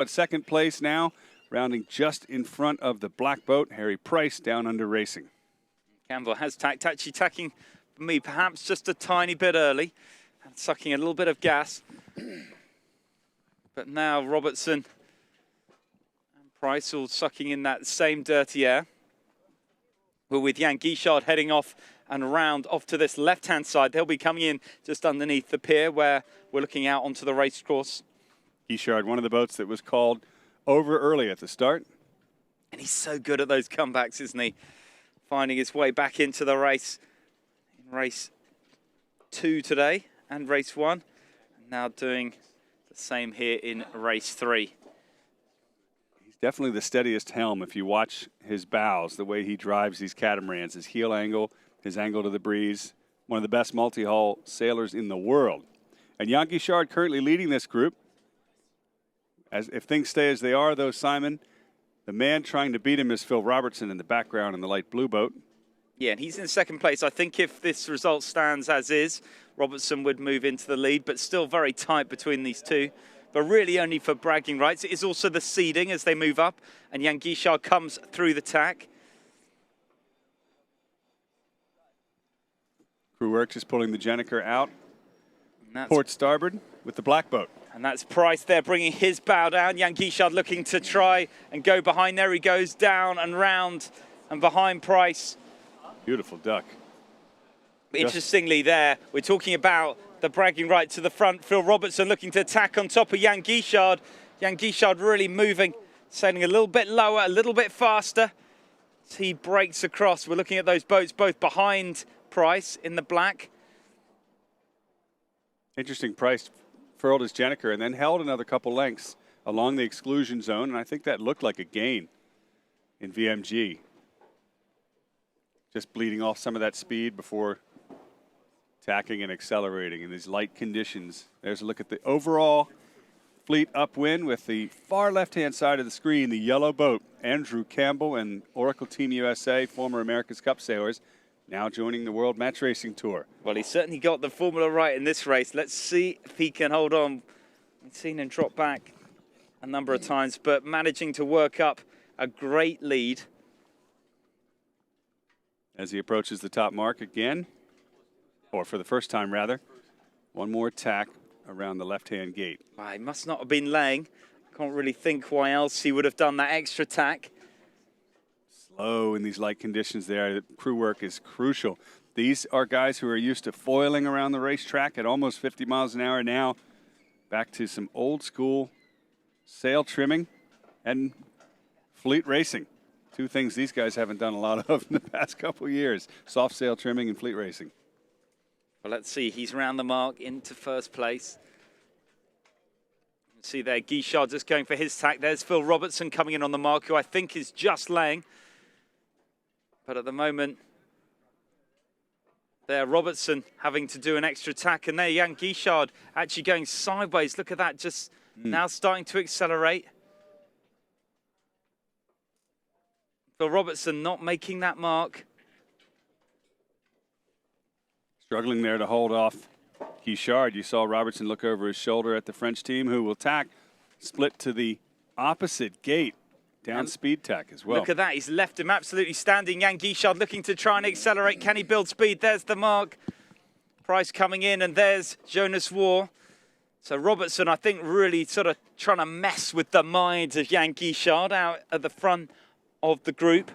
but second place now, rounding just in front of the black boat, Harry Price, Down Under Racing. Campbell has tacked, actually tacking for me perhaps just a tiny bit early and sucking a little bit of gas. But now Robertson and Price all sucking in that same dirty air. We're with Jan Guichard heading off and around off to this left-hand side. They'll be coming in just underneath the pier where we're looking out onto the race course. Guichard, one of the boats that was called over early at the start. And he's so good at those comebacks, isn't he? Finding his way back into the race in race 2 today and race 1. And now doing the same here in race 3. He's definitely the steadiest helm if you watch his bows, the way he drives these catamarans, his heel angle, his angle to the breeze. One of the best multi-hull sailors in the world. And Jan Guichard currently leading this group. As if things stay as they are, though, Simon, the man trying to beat him is Phil Robertson in the background in the light blue boat. Yeah, and he's in second place. I think if this result stands as is, Robertson would move into the lead, but still very tight between these two. But really only for bragging rights. It is also the seeding as they move up, and Jan Guichard comes through the tack. Crew work just pulling the Jenniker out. Port starboard with the black boat. And that's Price there bringing his bow down. Jan Guichard looking to try and go behind. There he goes down and round and behind Price. Beautiful duck. Interestingly there, we're talking about the bragging right to the front. Phil Robertson looking to attack on top of Jan Guichard. Jan Guichard really moving, sailing a little bit lower, a little bit faster. As he breaks across. We're looking at those boats both behind Price in the black. Interesting. Price furled his Jenniker and then held another couple lengths along the exclusion zone, and I think that looked like a gain in VMG. Just bleeding off some of that speed before tacking and accelerating in these light conditions. There's a look at the overall fleet upwind with the far left-hand side of the screen, the yellow boat, Andrew Campbell and Oracle Team USA, former America's Cup sailors, now joining the World Match Racing Tour. Well, he certainly got the formula right in this race. Let's see if he can hold on. We've seen him drop back a number of times, but managing to work up a great lead. As he approaches the top mark again, or for the first time rather, one more tack around the left-hand gate. He must not have been laying. Can't really think why else he would have done that extra tack. Slow in these light conditions there. The crew work is crucial. These are guys who are used to foiling around the racetrack at almost 50 miles an hour now. Back to some old school sail trimming and fleet racing. Two things these guys haven't done a lot of in the past couple years. Soft sail trimming and fleet racing. Well, let's see. He's round the mark into first place. You can see there, Guichard just going for his tack. There's Phil Robertson coming in on the mark, who I think is just laying. But at the moment, there, Robertson having to do an extra tack. And there, Jan Guichard actually going sideways. Look at that, just now starting to accelerate. Phil Robertson not making that mark. Struggling there to hold off Guichard. You saw Robertson look over his shoulder at the French team, who will tack, split to the opposite gate. Down speed tack as well. Look at that. He's left him absolutely standing. Jan Guichard looking to try and accelerate. Can he build speed? There's the mark. Price coming in, and there's Jonas War. So Robertson, I think, really sort of trying to mess with the minds of Jan Guichard out at the front of the group.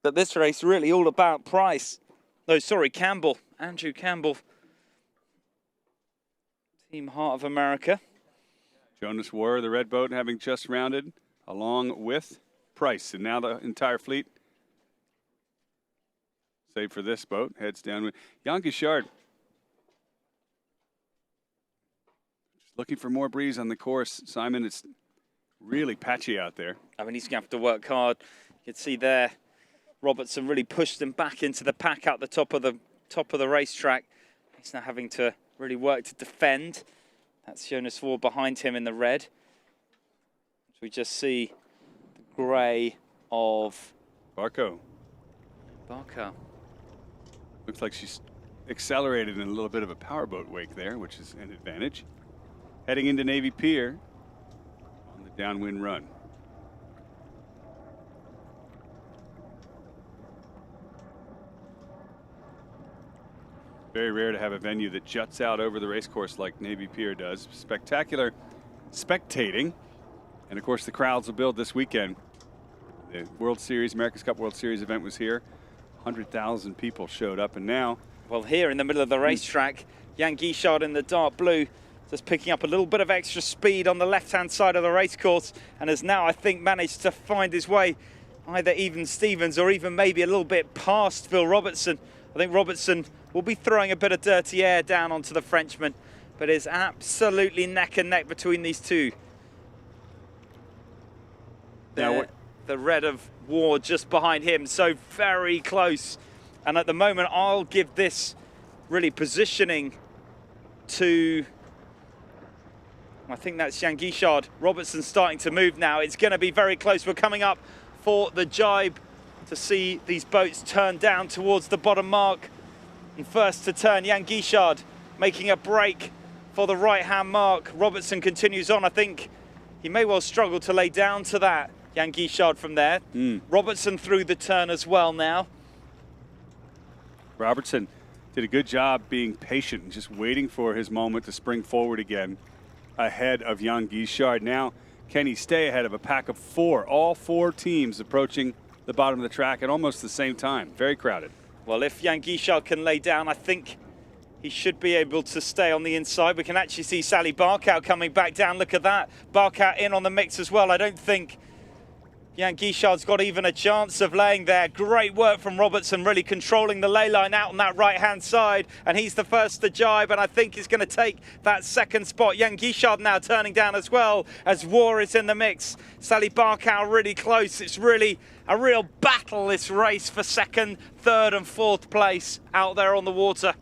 But this race really all about Price. No, sorry, Campbell. Andrew Campbell. Team Heart of America. Jonas War, the red boat, having just rounded, along with Price. And now the entire fleet, save for this boat, heads down with Jan Guichard. Just looking for more breeze on the course. Simon, it's really patchy out there. I mean, he's going to have to work hard. You can see there, Robertson really pushed him back into the pack out the top of the racetrack. He's now having to really work to defend. That's Jonas War behind him in the red. So we just see the grey of Barco. Looks like she's accelerated in a little bit of a powerboat wake there, which is an advantage. heading into Navy Pier on the downwind run. Very rare to have a venue that juts out over the racecourse like Navy Pier does. Spectacular spectating. And of course the crowds will build this weekend. The World Series, America's Cup World Series event was here. 100,000 people showed up, and now... Well, here in the middle of the racetrack, Jan Guichard in the dark blue, just picking up a little bit of extra speed on the left-hand side of the racecourse, and has now, I think, managed to find his way either even Stevens or even maybe a little bit past Phil Robertson. I think Robertson will be throwing a bit of dirty air down onto the Frenchman, but it's absolutely neck and neck between these two. Now, the red of Ward just behind him, so very close. And at the moment, I'll give this really positioning to, I think that's Jan Guichard. Robertson starting to move now. It's going to be very close. We're coming up for the jibe to see these boats turn down towards the bottom mark. And first to turn, Jan Guichard making a break for the right-hand mark. Robertson continues on. I think he may well struggle to lay down to that, Jan Guichard, from there. Robertson through the turn as well now. Robertson did a good job being patient and just waiting for his moment to spring forward again ahead of Jan Guichard. Now, can he stay ahead of a pack of four? All four teams approaching the bottom of the track at almost the same time. Very crowded. Well, if Jan Guichard can lay down, I think he should be able to stay on the inside. We can actually see Sally Barkow coming back down. Look at that. Barkow in on the mix as well. I don't think Jan Guichard's got even a chance of laying there. Great work from Robertson, really controlling the lay line out on that right-hand side. And he's the first to jibe, and I think he's going to take that second spot. Jan Guichard now turning down as well as War is in the mix. Sally Barkow really close. It's really a real battle, this race, for second, third and fourth place out there on the water.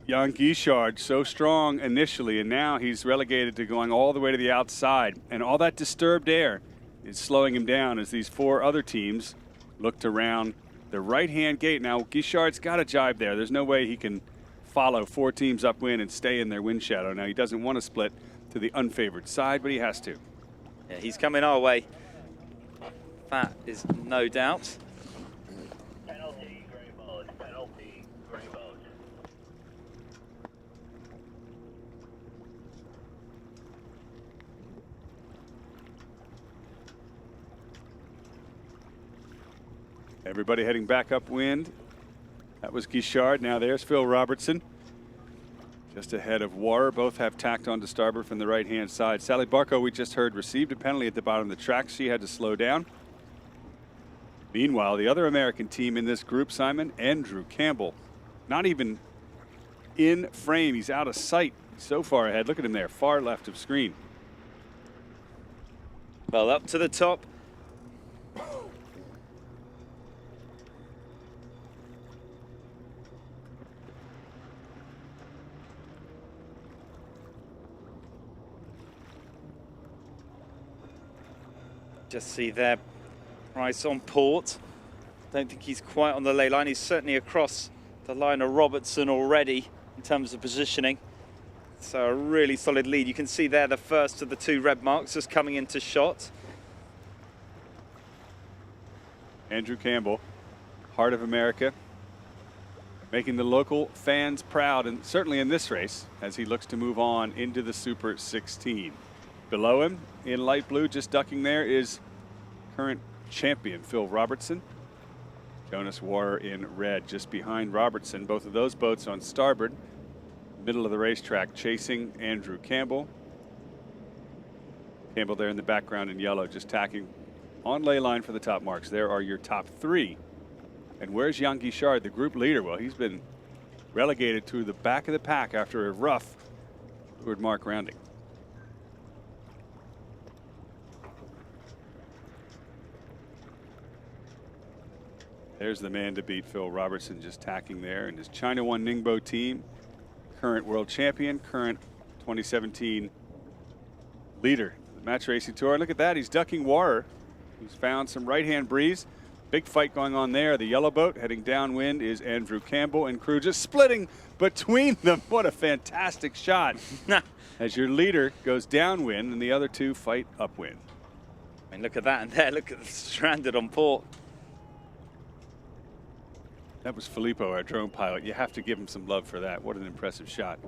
Jan Guichard so strong initially, and now he's relegated to going all the way to the outside. And all that disturbed air is slowing him down as these four other teams look to round the right-hand gate. Now, Guichard's got a jibe there. There's no way he can follow four teams upwind and stay in their wind shadow. Now, he doesn't want to split to the unfavored side, but he has to. Yeah, he's coming our way. That is no doubt. Penalty, grey boat. Penalty, grey boat. Everybody heading back upwind. That was Guichard. Now there's Phil Robertson. Just ahead of Warrer. Both have tacked onto starboard from the right-hand side. Sally Barkow, we just heard, received a penalty at the bottom of the track. She had to slow down. Meanwhile, the other American team in this group, Simon, Andrew Campbell, not even in frame. He's out of sight so far ahead. Look at him there, far left of screen. Well, up to the top. Just see there, Price on port. Don't think he's quite on the lay line. He's certainly across the line of Robertson already in terms of positioning. So a really solid lead. You can see there the first of the two red marks just coming into shot. Andrew Campbell, Heart of America, making the local fans proud, and certainly in this race as he looks to move on into the Super 16. Below him in light blue, just ducking there, is current champion Phil Robertson. Jonas Warrer in red just behind Robertson. Both of those boats on starboard, middle of the racetrack, chasing Andrew Campbell. Campbell there in the background in yellow, just tacking on ley line for the top marks. There are your top three. And where's Jan Guichard, the group leader? Well, he's been relegated to the back of the pack after a rough leeward mark rounding. There's the man to beat, Phil Robertson, just tacking there. And his China One Ningbo team, current world champion, current 2017 leader of the match racing tour. And look at that, he's ducking Warrer, who's found some right-hand breeze. Big fight going on there. The yellow boat heading downwind is Andrew Campbell and crew just splitting between them. What a fantastic shot. as your leader goes downwind and the other two fight upwind. I mean, look at that, and there, look at the stranded on port. That was Filippo, our drone pilot. You have to give him some love for that. What an impressive shot.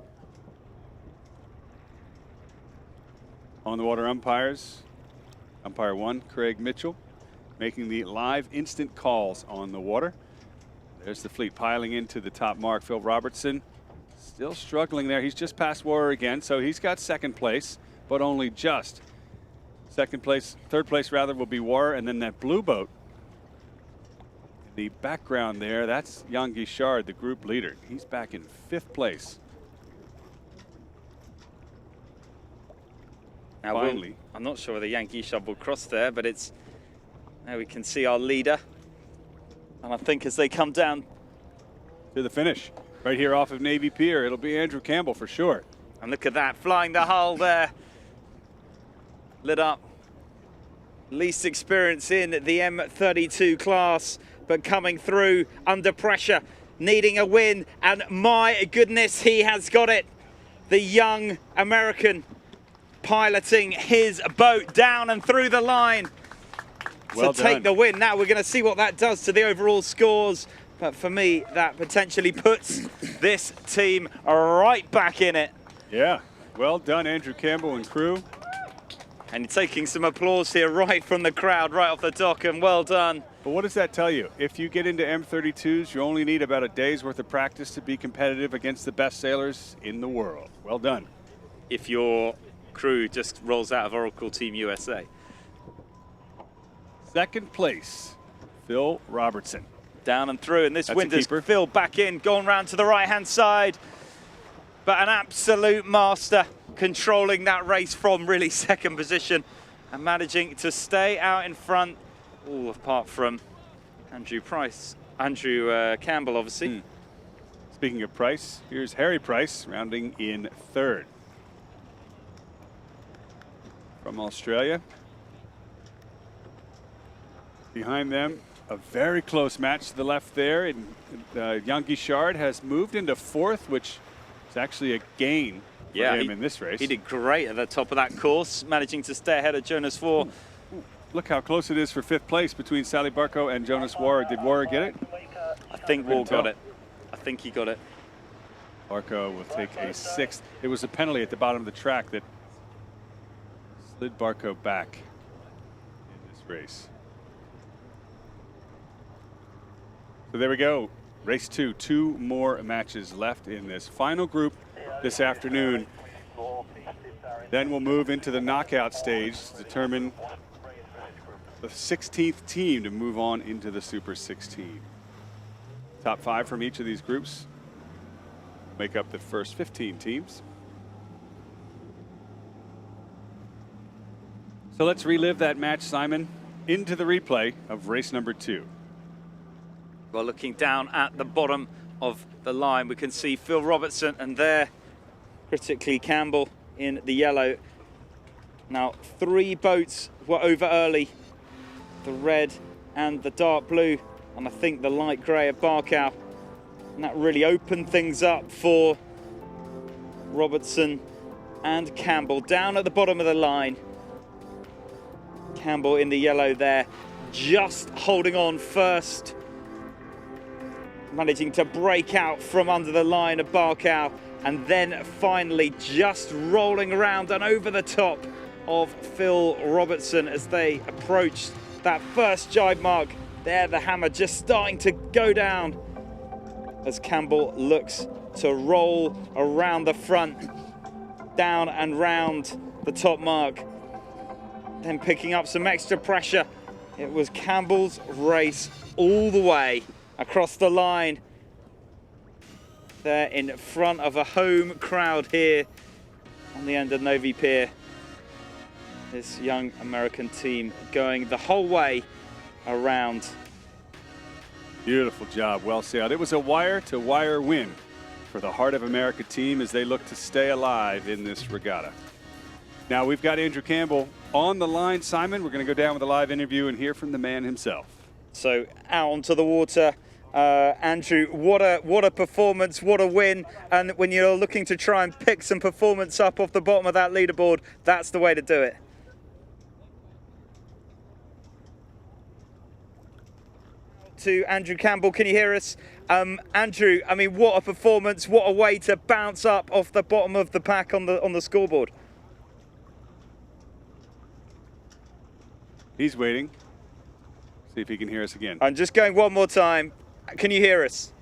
On the water umpires, umpire 1, Craig Mitchell, making the live instant calls on the water. There's the fleet piling into the top mark. Phil Robertson still struggling there. He's just passed Warrer again, so he's got second place, but only just. Second place, third place rather, will be Warrer, and then that blue boat in the background there, that's Jan Guichard, the group leader. He's back in 5th place. Now, finally. I'm not sure whether Jan Guichard will cross there, but it's, now we can see our leader. And I think as they come down to the finish, right here off of Navy Pier, it'll be Andrew Campbell for sure. And look at that, flying the hull there. Lit up. Least experience in the M32 class, but coming through under pressure, needing a win. And my goodness, he has got it. The young American piloting his boat down and through the line Well to take done. the win. Now we're going to see what that does to the overall scores. But for me, that potentially puts this team right back in it. Yeah, well done, Andrew Campbell and crew. And taking some applause here right from the crowd, right off the dock, and well done. But what does that tell you? If you get into M32s, you only need about a day's worth of practice to be competitive against the best sailors in the world. Well done. If your crew just rolls out of Oracle Team USA. Second place, Phil Robertson. Down and through, and this That's wind a has keeper. filled back in, gone round to the right-hand side. But an absolute master, controlling that race from really second position and managing to stay out in front, all apart from Andrew Campbell, obviously. Speaking of Price, here's Harry Price rounding in 3rd. From Australia. Behind them, a very close match to the left there. And Jan Guichard has moved into 4th, which is actually a gain for him in this race. He did great at the top of that course, managing to stay ahead of Jonas Vohr. Look how close it is for 5th place between Sally Barco and Jonas Warrer. Did Warrer get it? I think Vohr got it. I think he got it. Barco will take a 6th. It was a penalty at the bottom of the track that slid Barco back in this race. So there we go. Race 2, 2 more matches left in this final group this afternoon. Then we'll move into the knockout stage to determine the 16th team to move on into the Super 16. Top 5 from each of these groups make up the first 15 teams. So let's relive that match, Simon, into the replay of race number 2. Well, looking down at the bottom of the line, we can see Phil Robertson, and there, critically, Campbell in the yellow. Now, 3 boats were over early, the red and the dark blue, and I think the light grey of Barkow. And that really opened things up for Robertson and Campbell down at the bottom of the line. Campbell in the yellow there, just holding on first, managing to break out from under the line of Barkow, and then finally just rolling around and over the top of Phil Robertson as they approached that first jibe mark. There, the hammer just starting to go down as Campbell looks to roll around the front, down and round the top mark, then picking up some extra pressure. It was Campbell's race all the way across the line there in front of a home crowd here on the end of Navy Pier. This young American team going the whole way around. Beautiful job, well sailed. It was a wire-to-wire win for the Heart of America team as they look to stay alive in this regatta. Now we've got Andrew Campbell on the line. Simon, we're going to go down with a live interview and hear from the man himself. So out onto the water Andrew, what a performance, what a win. And when you're looking to try and pick some performance up off the bottom of that leaderboard, that's the way to do it. To Andrew Campbell, can you hear us? Andrew, I mean, what a performance, what a way to bounce up off the bottom of the pack on the scoreboard. He's waiting. See if he can hear us again. I'm just going one more time. Can you hear us?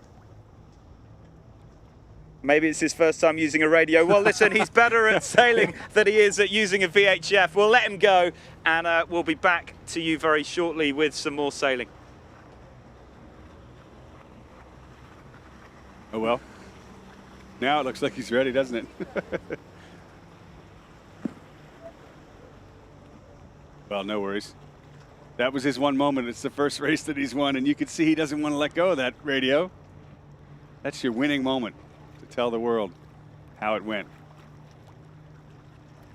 Maybe it's his first time using a radio. Well, listen, he's better at sailing than he is at using a VHF. We'll let him go, and we'll be back to you very shortly with some more sailing. Oh, well. Now it looks like he's ready, doesn't it? Well, no worries. That was his one moment. It's the first race that he's won, and you can see he doesn't want to let go of that radio. That's your winning moment to tell the world how it went.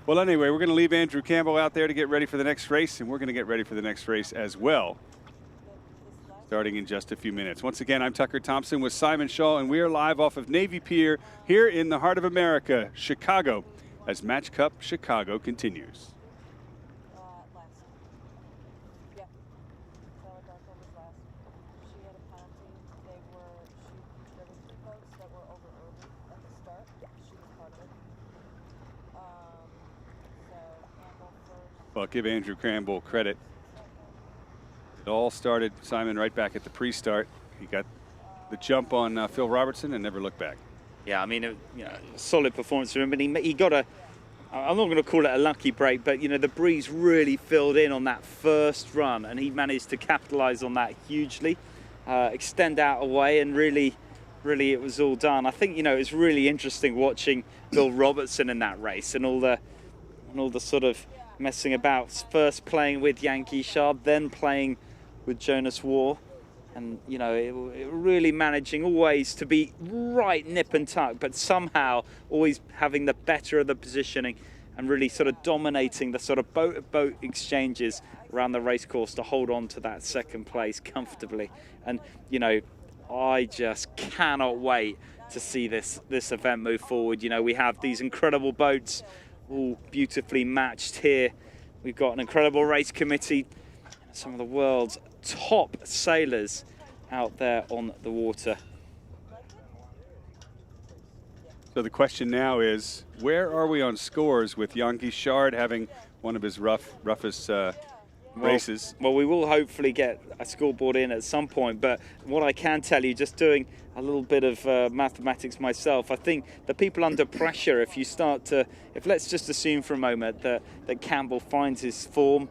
Well, anyway, we're going to leave Andrew Campbell out there to get ready for the next race, and we're going to get ready for the next race as well, starting in just a few minutes. Once again, I'm Tucker Thompson with Simon Shaw, and we are live off of Navy Pier here in the heart of America, Chicago, as Match Cup Chicago continues. Well, give Andrew Campbell credit. It all started, Simon, right back at the pre-start. He got the jump on Phil Robertson and never looked back. Yeah, I mean, solid performance from him, but he got a, I'm not going to call it a lucky break, but, the breeze really filled in on that first run, and he managed to capitalize on that hugely, extend out away, and really it was all done. I think, it was really interesting watching Phil Robertson in that race and all the sort of messing about, first playing with Jan Guichard, then playing with Jonas Waugh, and really managing always to be right nip and tuck, but somehow always having the better of the positioning and really sort of dominating the sort of boat exchanges around the race course to hold on to that second place comfortably. And I just cannot wait to see this event move forward. We have these incredible boats all beautifully matched here. We've got an incredible race committee, some of the world's top sailors out there on the water. So the question now is, where are we on scores with Jan Guichard having one of his roughest races? Well, we will hopefully get a scoreboard in at some point, but what I can tell you, just doing a little bit of mathematics myself, I think the people under pressure, if let's just assume for a moment that Campbell finds his form,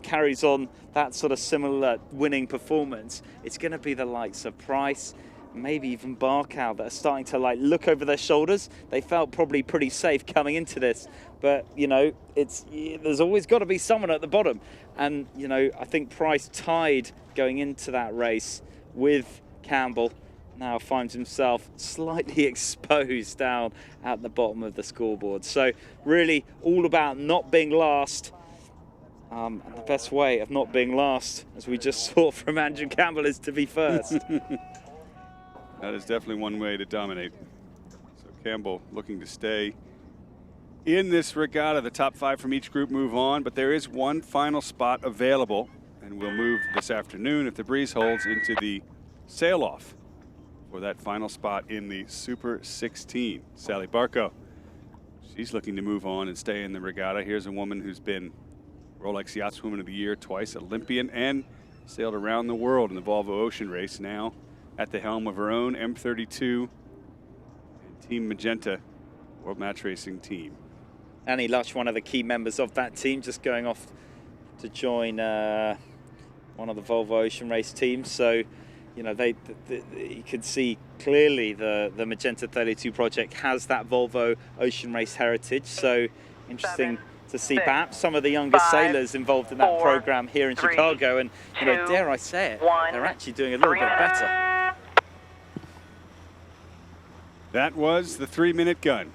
carries on that sort of similar winning performance, it's going to be the likes of Price, maybe even Barkow, that are starting to look over their shoulders. They felt probably pretty safe coming into this, but there's always got to be someone at the bottom, and I think Price, tied going into that race with Campbell, now finds himself slightly exposed down at the bottom of the scoreboard. So really all about not being last. And the best way of not being last, as we just saw from Andrew Campbell, is to be first. That is definitely one way to dominate. So Campbell looking to stay in this regatta. The top 5 from each group move on, but there is one final spot available, and we'll move this afternoon, if the breeze holds, into the sail-off for that final spot in the Super 16. Sally Barkow, she's looking to move on and stay in the regatta. Here's a woman who's been Rolex Yachtswoman of the Year twice, Olympian, and sailed around the world in the Volvo Ocean Race, now at the helm of her own M32 and Team Magenta World Match Racing team. Annie Lush, one of the key members of that team, just going off to join one of the Volvo Ocean Race teams. So, you can see clearly the Magenta 32 project has that Volvo Ocean Race heritage. So interesting to see perhaps some of the younger sailors involved in that program here in Chicago. And, dare I say it, they're actually doing a little bit better. That was the 3-minute gun.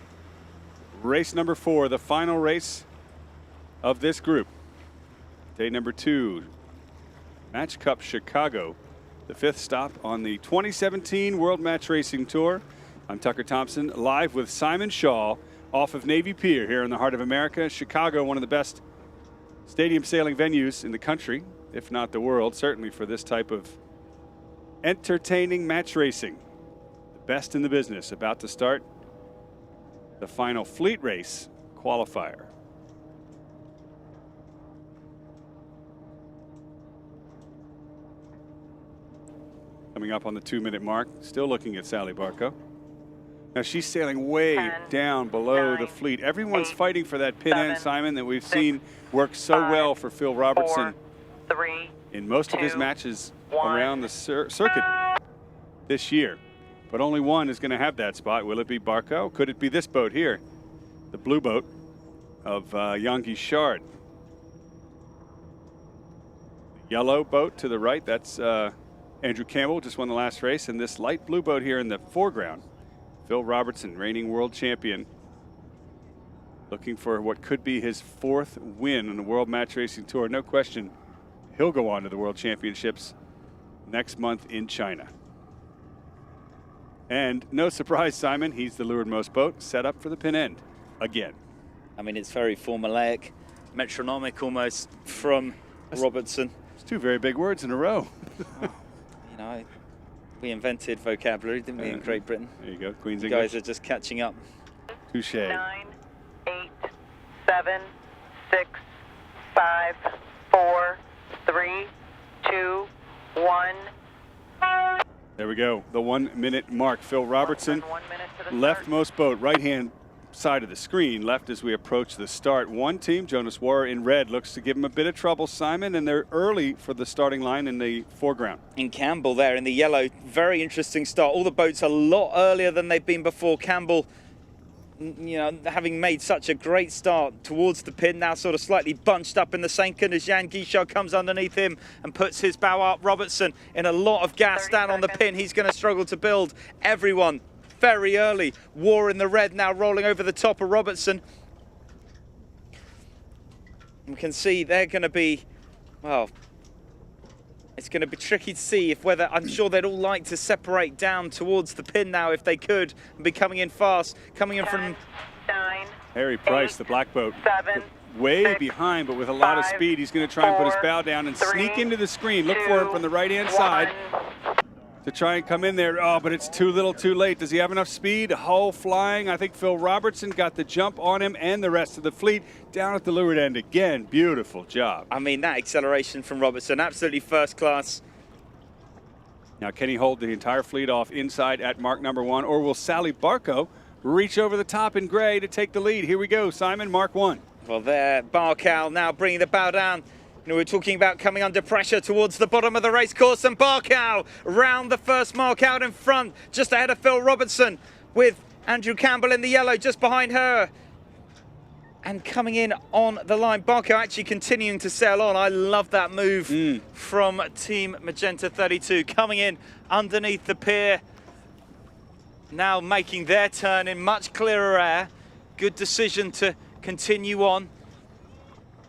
Race number 4, the final race of this group. Day number 2, Match Cup Chicago the 5th stop on the 2017 World Match Racing Tour. I'm Tucker Thompson, live with Simon Shaw off of Navy Pier here in the heart of America. Chicago, one of the best stadium sailing venues in the country, if not the world, certainly for this type of entertaining match racing. The best in the business, about to start the final fleet race qualifier. Coming up on the 2-minute mark, still looking at Sally Barco. Now she's sailing way 10, down below 9, the fleet. Everyone's 8, fighting for that pin end, 7, Simon, that we've 6, seen work so 5, well for Phil Robertson 4, 3, in most of his 2, matches 1. around the circuit this year. But only one is going to have that spot. Will it be Barco? Could it be this boat here? The blue boat of Jan Guichard. The yellow boat to the right, that's Andrew Campbell, just won the last race. And this light blue boat here in the foreground, Phil Robertson, reigning world champion, looking for what could be his 4th win on the World Match Racing Tour. No question, he'll go on to the World Championships next month in China. And no surprise, Simon, he's the leewardmost boat, set up for the pin end again. I mean, it's very formulaic, metronomic almost from Robertson. It's 2 very big words in a row. You know, we invented vocabulary, didn't we, in Great Britain? There you go, Queen's You English. guys are just catching up. Touche. 9, 8, 7, 6, 5, 4, 3, 2, 1. There we go, the 1-minute mark. Phil Robertson, 1 minute to the start. leftmost boat, right-hand side of the screen, left as we approach the start. One team, Jonas Warrer in red, looks to give him a bit of trouble, Simon, and they're early for the starting line in the foreground. In Campbell there in the yellow, very interesting start. All the boats a lot earlier than they've been before. Campbell, you know, having made such a great start towards the pin, now sort of slightly bunched up in the second as Jan Guichard comes underneath him and puts his bow up. Robertson in a lot of gas down on the pin. He's going to struggle to build. Everyone very early. War in the red now rolling over the top of Robertson. We can see they're going to be, well, it's going to be tricky to see if whether, I'm sure they'd all like to separate down towards the pin now if they could, and be coming in fast, coming in 10, from 9, Harry Price, 8, the black boat, 7, way 6, behind, but with a lot of 5, speed. He's going to try and put his 4, bow down and 3, sneak into the screen. Look for him from the right-hand 1. side to try and come in there. Oh, but it's too little too late. Does he have enough speed? Hull flying. I think Phil Robertson got the jump on him and the rest of the fleet down at the leeward end again. Beautiful job. I mean, that acceleration from Robertson, absolutely first class. Now, can he hold the entire fleet off inside at mark number 1, or will Sally Barco reach over the top in gray to take the lead? Here we go, Simon, mark 1. Well, there, Barcow now bringing the bow down. You know, we're talking about coming under pressure towards the bottom of the race course, and Barcow round the first mark out in front, just ahead of Phil Robertson, with Andrew Campbell in the yellow just behind her. And coming in on the line, Barcow actually continuing to sail on. I love that move from Team Magenta 32, coming in underneath the pier. Now making their turn in much clearer air. Good decision to continue on.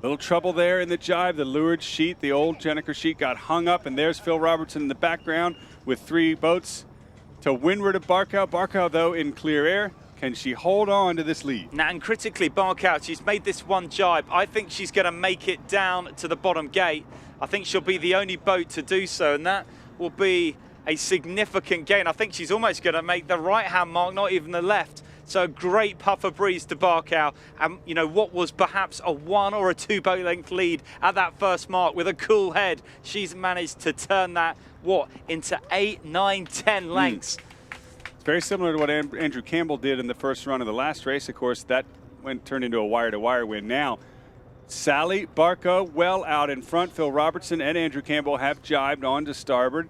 Little trouble there in the jibe. The leeward sheet, the old Jenniker sheet, got hung up, and there's Phil Robertson in the background with 3 boats to windward of Barcow. Barcow, though, in clear air. Can she hold on to this lead? Now, and critically, Barcow, she's made this one jibe. I think she's going to make it down to the bottom gate. I think she'll be the only boat to do so, and that will be a significant gain. I think she's almost going to make the right-hand mark, not even the left. So a great puff of breeze to Barcow. And, you know, what was perhaps a 1 or a 2 boat length lead at that first mark with a cool head, she's managed to turn that, into 8, 9, 10 lengths. It's very similar to what Andrew Campbell did in the first run of the last race. Of course, that turned into a wire-to-wire win. Now, Sally Barco well out in front. Phil Robertson and Andrew Campbell have jibed on to starboard.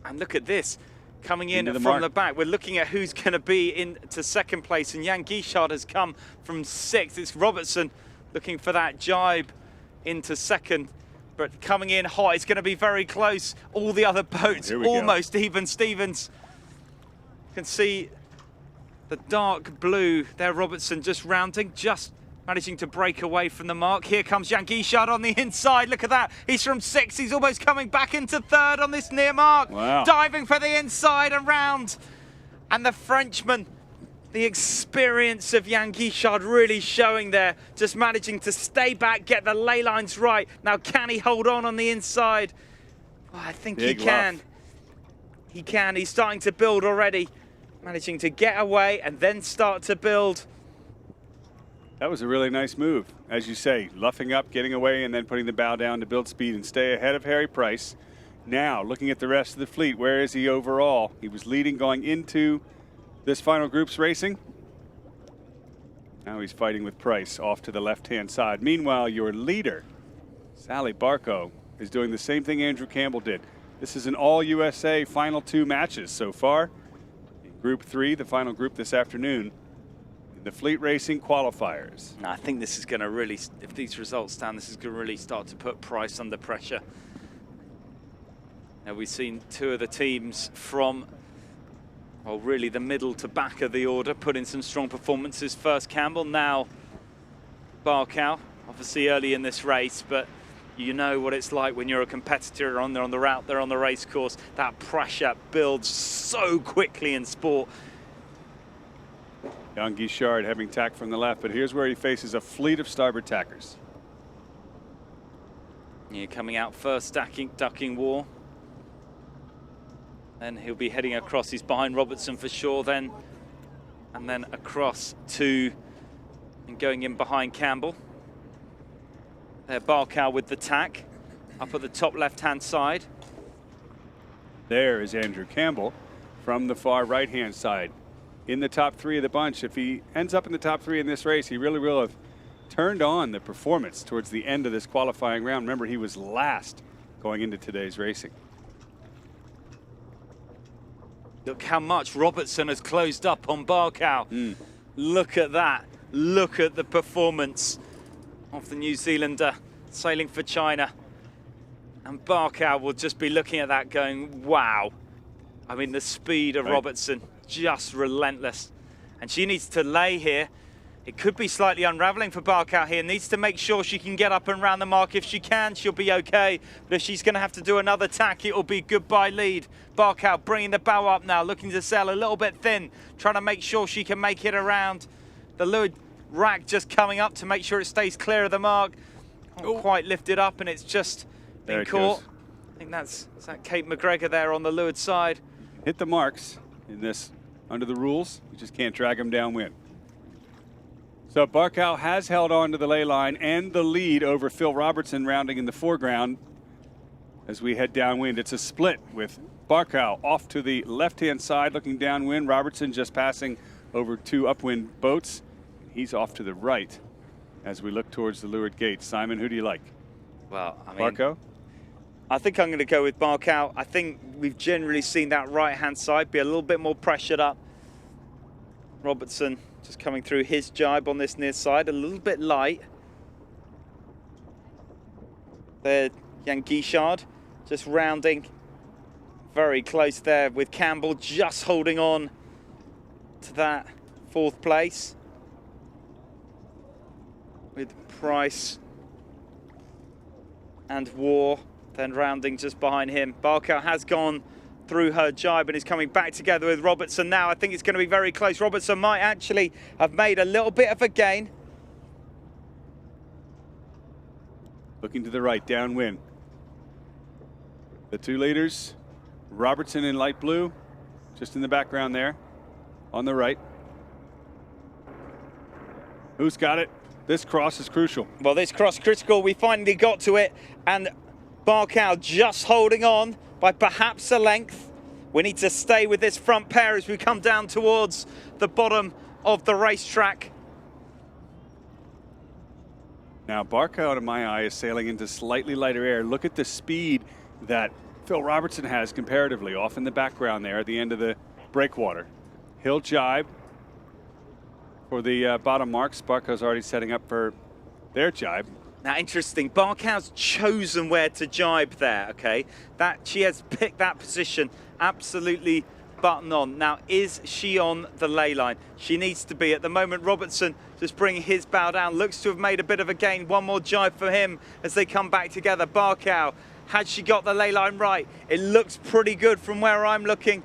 And look at this. Coming in Into the from mark. the back, we're looking at who's going to be into second place, and Jan Guichard has come from 6th. It's Robertson looking for that jibe into second, but coming in hot. It's going to be very close. All the other boats almost even Stevens. You can see the dark blue there. Robertson just rounding just managing to break away from the mark. Here comes Jan Guichard on the inside. Look at that. He's from 6th. He's almost coming back into 3rd on this near mark. Wow. Diving for the inside and round. And the Frenchman, the experience of Jan Guichard really showing there. Just managing to stay back, get the ley lines right. Now, can he hold on the inside? Well, I think Big he can. luff. He can. He's starting to build already. Managing to get away and then start to build. That was a really nice move. As you say, luffing up, getting away, and then putting the bow down to build speed and stay ahead of Harry Price. Now, looking at the rest of the fleet, where is he overall? He was leading going into this final group's racing. Now he's fighting with Price off to the left-hand side. Meanwhile, your leader, Sally Barco, is doing the same thing Andrew Campbell did. This is an all-USA final 2 matches so far. In Group 3, the final group this afternoon, in the fleet racing qualifiers. I think this is going to really, if these results stand, this is going to really start to put Price under pressure. Now we've seen 2 of the teams from, well, really the middle to back of the order put in some strong performances. First Campbell, now Barcow, obviously early in this race, but you know what it's like when you're a competitor on the route, they're on the race course. That pressure builds so quickly in sport. Jan Guichard having tack from the left, but here's where he faces a fleet of starboard tackers. Yeah, coming out first, ducking War. Then he'll be heading across. He's behind Robertson for sure then. And then across to, and going in behind Campbell. There, Barcow with the tack, up at the top left-hand side. There is Andrew Campbell from the far right-hand side. In the top 3 of the bunch. If he ends up in the top 3 in this race, he really will have turned on the performance towards the end of this qualifying round. Remember, he was last going into today's racing. Look how much Robertson has closed up on Barcow. Look at that. Look at the performance of the New Zealander sailing for China. And Barcow will just be looking at that going, wow. I mean, the speed of Robertson, just relentless. And she needs to lay here. It could be slightly unraveling for Barcow here. Needs to make sure she can get up and round the mark. If she can, she'll be okay. But if she's going to have to do another tack, it'll be goodbye lead. Barcow bringing the bow up now, looking to sail a little bit thin, trying to make sure she can make it around. The leeward rack just coming up to make sure it stays clear of the mark. Not quite lifted up, and it's just been caught. I think that's that Kate McGregor there on the leeward side. Hit the marks in this under the rules. You just can't drag them downwind. So Barcow has held on to the ley line and the lead over Phil Robertson rounding in the foreground as we head downwind. It's a split with Barcow off to the left-hand side looking downwind. Robertson just passing over 2 upwind boats. He's off to the right as we look towards the leeward gate. Simon, who do you like? Well, I mean, Barcow? I think I'm going to go with Barcow. I think we've generally seen that right-hand side be a little bit more pressured up. Robertson just coming through his jibe on this near side, a little bit light. There, Jan Guichard just rounding very close there with Campbell just holding on to that 4th place. With Price and War then rounding just behind him. Barcow has gone through her jibe and is coming back together with Robertson now. I think it's going to be very close. Robertson might actually have made a little bit of a gain. Looking to the right, downwind. The 2 leaders, Robertson in light blue, just in the background there, on the right. Who's got it? This cross is crucial. Well, this cross critical. We finally got to it, and Barcow just holding on by perhaps a length. We need to stay with this front pair as we come down towards the bottom of the racetrack. Now, Barcow, in my eye, is sailing into slightly lighter air. Look at the speed that Phil Robertson has comparatively, off in the background there at the end of the breakwater. He'll jibe for the bottom marks. Barcow's already setting up for their jibe. Now, interesting, Barcow's chosen where to jibe there, okay? That she has picked that position absolutely button on. Now, is she on the lay line? She needs to be. At the moment, Robertson just bringing his bow down. Looks to have made a bit of a gain. One more jibe for him as they come back together. Barkow, had she got the lay line right? It looks pretty good from where I'm looking.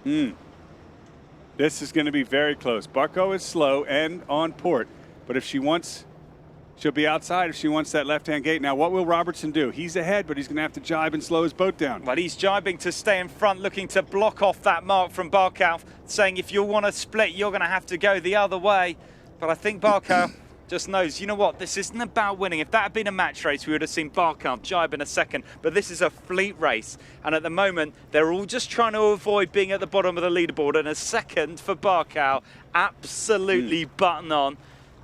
This is going to be very close. Barkow is slow and on port, but if she wants, she'll be outside if she wants that left-hand gate. Now, what will Robertson do? He's ahead, but he's going to have to jibe and slow his boat down. But he's jibing to stay in front, looking to block off that mark from Barkow, saying if you want to split, you're going to have to go the other way. But I think Barkow just knows, you know what, this isn't about winning. If that had been a match race, we would have seen Barkow jibe in a second. But this is a fleet race. And at the moment, they're all just trying to avoid being at the bottom of the leaderboard. And a second for Barkow, absolutely button on.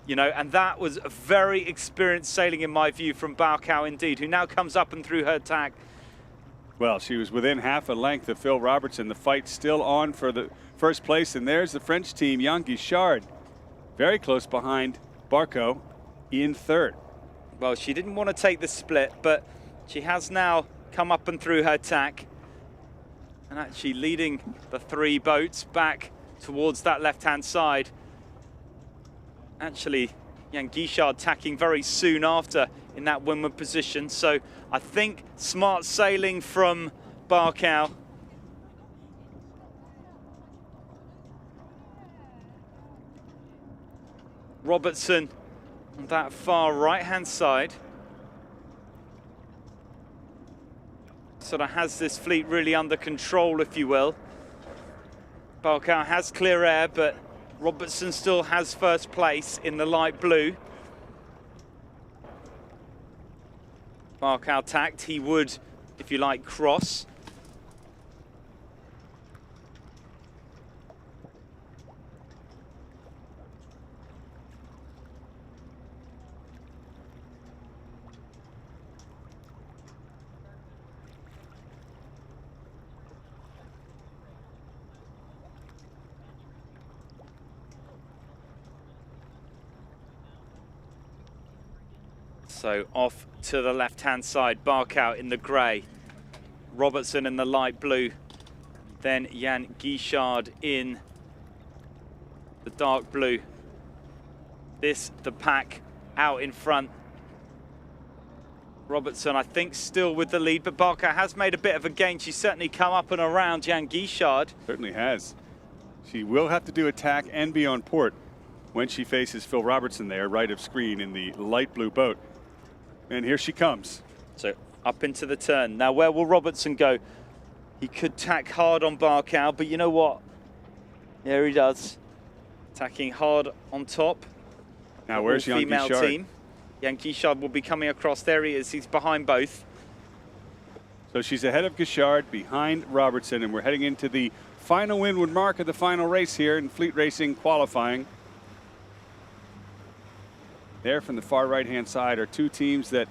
You know, and that was a very experienced sailing, in my view, from Barkow indeed, who now comes up and through her tack. Well, she was within half a length of Phil Robertson. The fight's still on for the first place, and there's the French team, Jan Guichard, very close behind Barkow in third. Well, she didn't want to take the split, but she has now come up and through her tack and actually leading the three boats back towards that left-hand side. Actually, Jan Guichard tacking very soon after in that windward position. So I think smart sailing from Barkow. Robertson on that far right-hand side. Sort of has this fleet really under control, if you will. Barkow has clear air, but Robertson still has first place in the light blue. Barkow tacked, he would, if you like, cross. So off to the left-hand side, Barkow in the grey, Robertson in the light blue, then Jan Guichard in the dark blue. This, the pack out in front. Robertson, I think, still with the lead, but Barkow has made a bit of a gain. She's certainly come up and around Jan Guichard. Certainly has. She will have to do attack and be on port when she faces Phil Robertson there, right of screen in the light blue boat. And here she comes. So up into the turn. Now, where will Robertson go? He could tack hard on Barkow, but you know what? There he does. Tacking hard on top. Now, where's Jan female Guichard? team. Jan Guichard will be coming across. There he is. He's behind both. So she's ahead of Guichard, behind Robertson, and we're heading into the final windward mark of the final race here in fleet racing qualifying. There from the far right-hand side are two teams that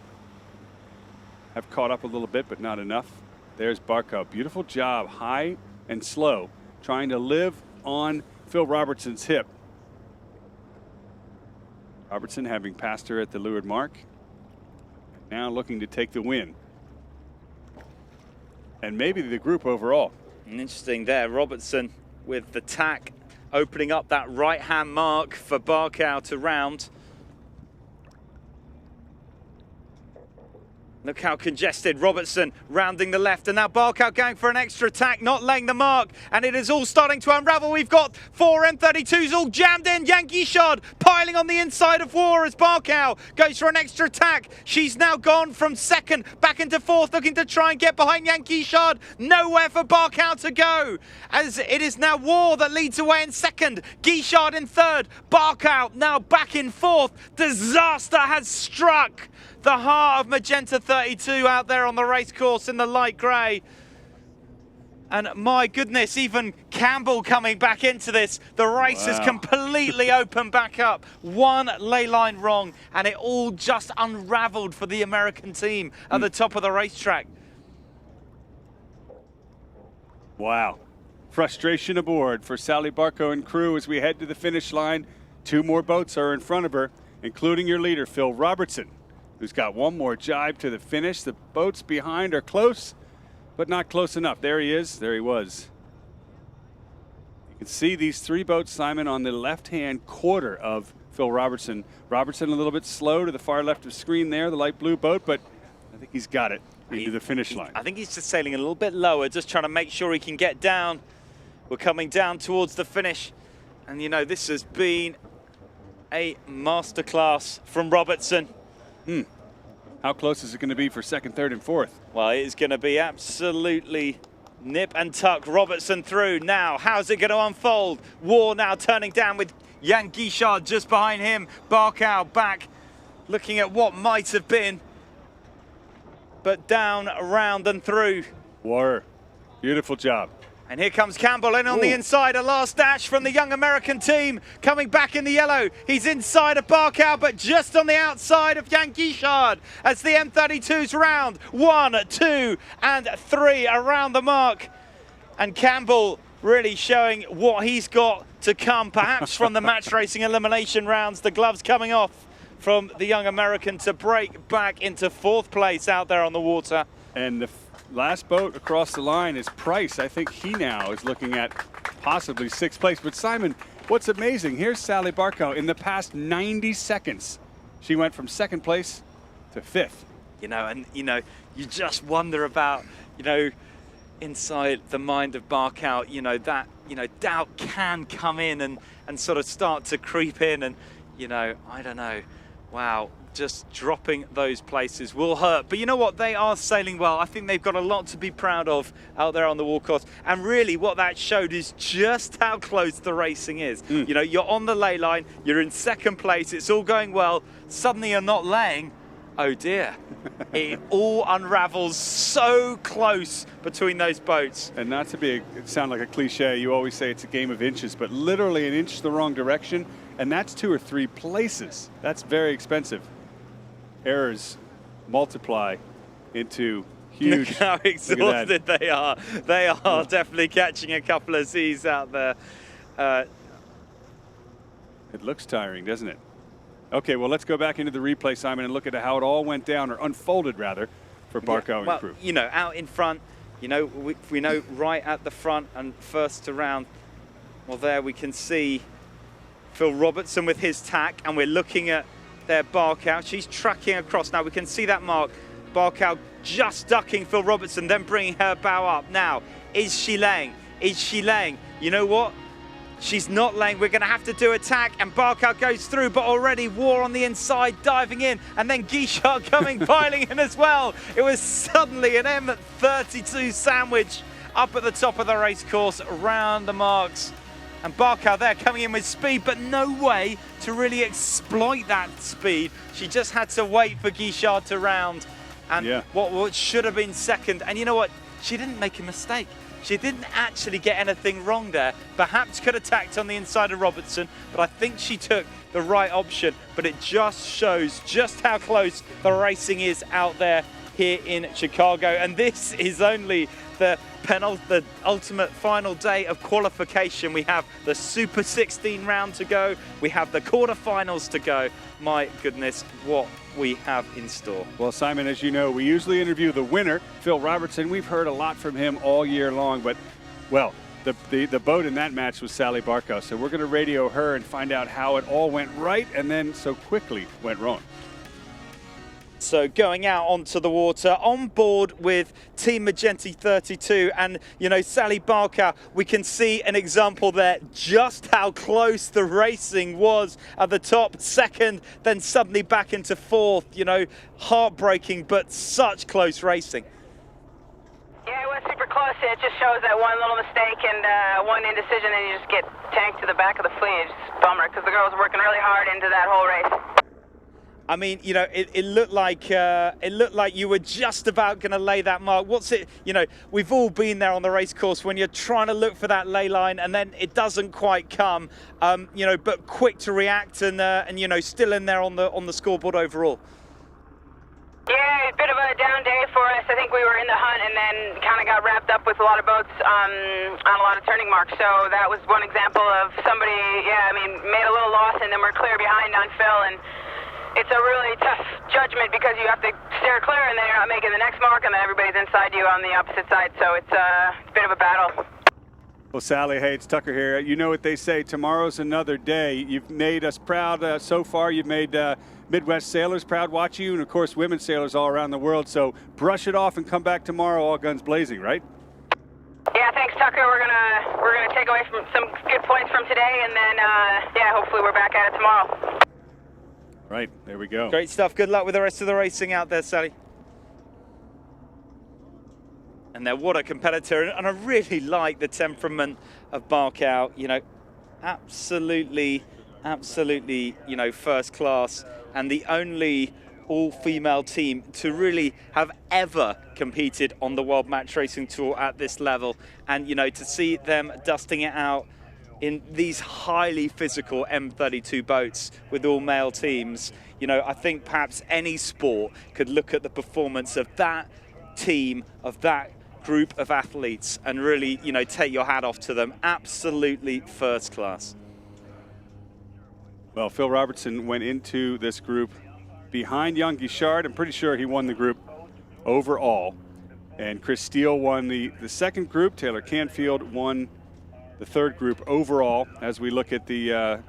have caught up a little bit, but not enough. There's Barkow. Beautiful job, high and slow, trying to live on Phil Robertson's hip. Robertson having passed her at the leeward mark. Now looking to take the win. And maybe the group overall. Interesting there, Robertson with the tack opening up that right-hand mark for Barkow to round. Look how congested. Robertson rounding the left, and now Barkow going for an extra attack, not laying the mark, and it is all starting to unravel. We've got four M32s all jammed in. Jan Guichard piling on the inside of War as Barkow goes for an extra attack. She's now gone from second back into fourth, looking to try and get behind Jan Guichard. Nowhere for Barkow to go, as it is now War that leads away in second, Guichard in third, Barkow now back in fourth. Disaster has struck the heart of Magenta 32 out there on the race course in the light grey. And my goodness, even Campbell coming back into this. The race is completely open back up. One lay line wrong, and it all just unraveled for the American team at the top of the racetrack. Wow. Frustration aboard for Sally Barkow and crew as we head to the finish line. Two more boats are in front of her, including your leader, Phil Robertson, who's got one more jibe to the finish. The boats behind are close, but not close enough. There he is. There he was. You can see these three boats, Simon, on the left-hand quarter of Phil Robertson. Robertson a little bit slow to the far left of screen there, the light blue boat, but I think he's got it into the finish line. I think he's just sailing a little bit lower, just trying to make sure he can get down. We're coming down towards the finish. And, you know, this has been a masterclass from Robertson. How close is it going to be for second, third, and fourth? Well, it is going to be absolutely nip and tuck. Robertson through now. How's it going to unfold? War now turning down with Jan Guichard just behind him. Barkow back, looking at what might have been. But down, around, and through. War, beautiful job. And here comes Campbell in on the inside. A last dash from the young American team. Coming back in the yellow. He's inside of Barkow, but just on the outside of Jan Guichard as the M32's round. 1, 2, and 3 around the mark. And Campbell really showing what he's got to come, perhaps from the match racing elimination rounds. The gloves coming off from the young American to break back into 4th place out there on the water. And the last boat across the line is Price. I think he now is looking at possibly 6th place. But Simon, what's amazing, here's Sally Barkow. In the past 90 seconds, she went from 2nd place to 5th. You know, and, you know, you just wonder about, you know, inside the mind of Barkow, you know, that, you know, doubt can come in and sort of start to creep in. And, you know, I don't know. Wow. Just dropping those places will hurt. But you know what? They are sailing well. I think they've got a lot to be proud of out there on the war course. And really what that showed is just how close the racing is. You know, you're on the lay line, you're in 2nd place, it's all going well. Suddenly you're not laying. Oh dear. It all unravels so close between those boats. And not to be sound like a cliche, you always say it's a game of inches, but literally an inch the wrong direction, and that's 2 or 3 places. That's very expensive. Errors multiply into huge. Look how exhausted they are. They are definitely catching a couple of Z's out there. It looks tiring, doesn't it? Okay, well, let's go back into the replay, Simon, and look at how it all went down, or unfolded, rather, for Barkow and crew. You know, out in front, you know, we know right at the front and first around. Well, there we can see Phil Robertson with his tack, and we're looking at their Barkow. She's tracking across. Now we can see that mark. Barkow just ducking Phil Robertson, then bringing her bow up. Now, is she laying? Is she laying? You know what? She's not laying. We're going to have to do a tack, and Barkow goes through, but already War on the inside, diving in, and then Guichard coming, piling in as well. It was suddenly an M32 sandwich up at the top of the race course, around the marks. And Barkow there coming in with speed, but no way to really exploit that speed. She just had to wait for Guichard to round. And what should have been 2nd. And you know what? She didn't make a mistake. She didn't actually get anything wrong there. Perhaps could have tacked on the inside of Robertson, but I think she took the right option. But it just shows just how close the racing is out there here in Chicago. And this is only the ultimate final day of qualification. We have the Super 16 round to go. We have the quarterfinals to go. My goodness, what we have in store. Well, Simon, as you know, we usually interview the winner, Phil Robertson. We've heard a lot from him all year long, but, well, the boat in that match was Sally Barkow. So we're going to radio her and find out how it all went right and then so quickly went wrong. So going out onto the water, on board with Team Magenti 32 and, you know, Sally Barkow, we can see an example there just how close the racing was at the top. 2nd, then suddenly back into 4th, you know, heartbreaking, but such close racing. Yeah, it was super close. It just shows that one little mistake and one indecision, and you just get tanked to the back of the fleet. It's just a bummer because the girls were working really hard into that whole race. I mean, you know, it looked like you were just about going to lay that mark. What's it? You know, we've all been there on the race course when you're trying to look for that lay line and then it doesn't quite come. You know, but quick to react and you know, still in there on the scoreboard overall. Yeah, a bit of a down day for us. I think we were in the hunt and then kind of got wrapped up with a lot of boats on a lot of turning marks. So that was one example of somebody, made a little loss and then we're clear behind on Phil. And it's a really tough judgment because you have to steer clear and then you're not making the next mark and then everybody's inside you on the opposite side. So it's a bit of a battle. Well, Sally, hey, it's Tucker here. You know what they say, tomorrow's another day. You've made us proud so far. You've made Midwest sailors proud watching you, and of course, women sailors all around the world. So brush it off and come back tomorrow, all guns blazing, right? Yeah, thanks, Tucker. We're gonna take away from some good points from today, and then yeah, hopefully we're back at it tomorrow. Right, there we go. Great stuff. Good luck with the rest of the racing out there, Sally. And they're what a competitor, and I really like the temperament of Barkow. You know, absolutely, you know, first class, and the only all-female team to really have ever competed on the World Match Racing Tour at this level. And, you know, to see them dusting it out in these highly physical M32 boats with all male teams, you know, I think perhaps any sport could look at the performance of that team, of that group of athletes, and really, you know, take your hat off to them. Absolutely first class. Well, Phil Robertson went into this group behind Jan Guichard. I'm pretty sure he won the group overall. And Chris Steele won the second group. Taylor Canfield won the third group overall. As we look at the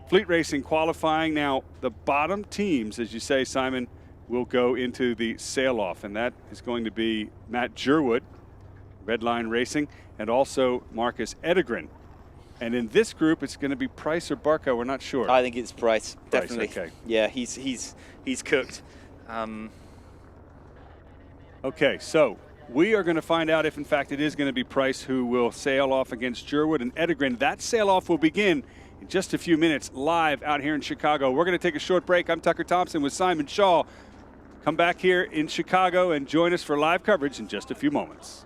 fleet racing qualifying now, the bottom teams, as you say, Simon, will go into the sail-off. And that is going to be Matt Jerwood, Redline Racing, and also Marcus Edegren. And in this group, it's going to be Price or Barkow. We're not sure. I think it's Price, definitely. Okay. Yeah, he's cooked. Okay, so we are going to find out if, in fact, it is going to be Price who will sail off against Jerwood and Edegren. That sail-off will begin in just a few minutes live out here in Chicago. We're going to take a short break. I'm Tucker Thompson with Simon Shaw. Come back here in Chicago and join us for live coverage in just a few moments.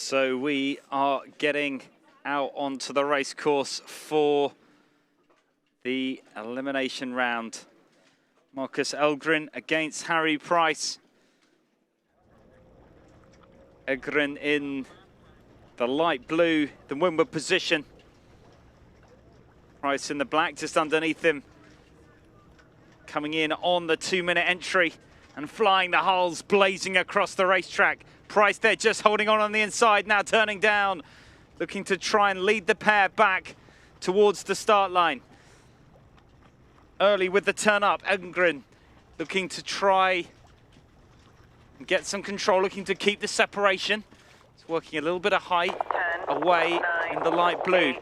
So we are getting out onto the race course for the elimination round. Marcus Elgren against Harry Price. Elgren in the light blue, the windward position. Price in the black just underneath him. Coming in on the 2-minute entry and flying the hulls, blazing across the racetrack. Price there just holding on the inside, now turning down, looking to try and lead the pair back towards the start line. Early with the turn up, Elgren looking to try and get some control, looking to keep the separation. It's working a little bit of height 10, away 9, in the light blue. 8,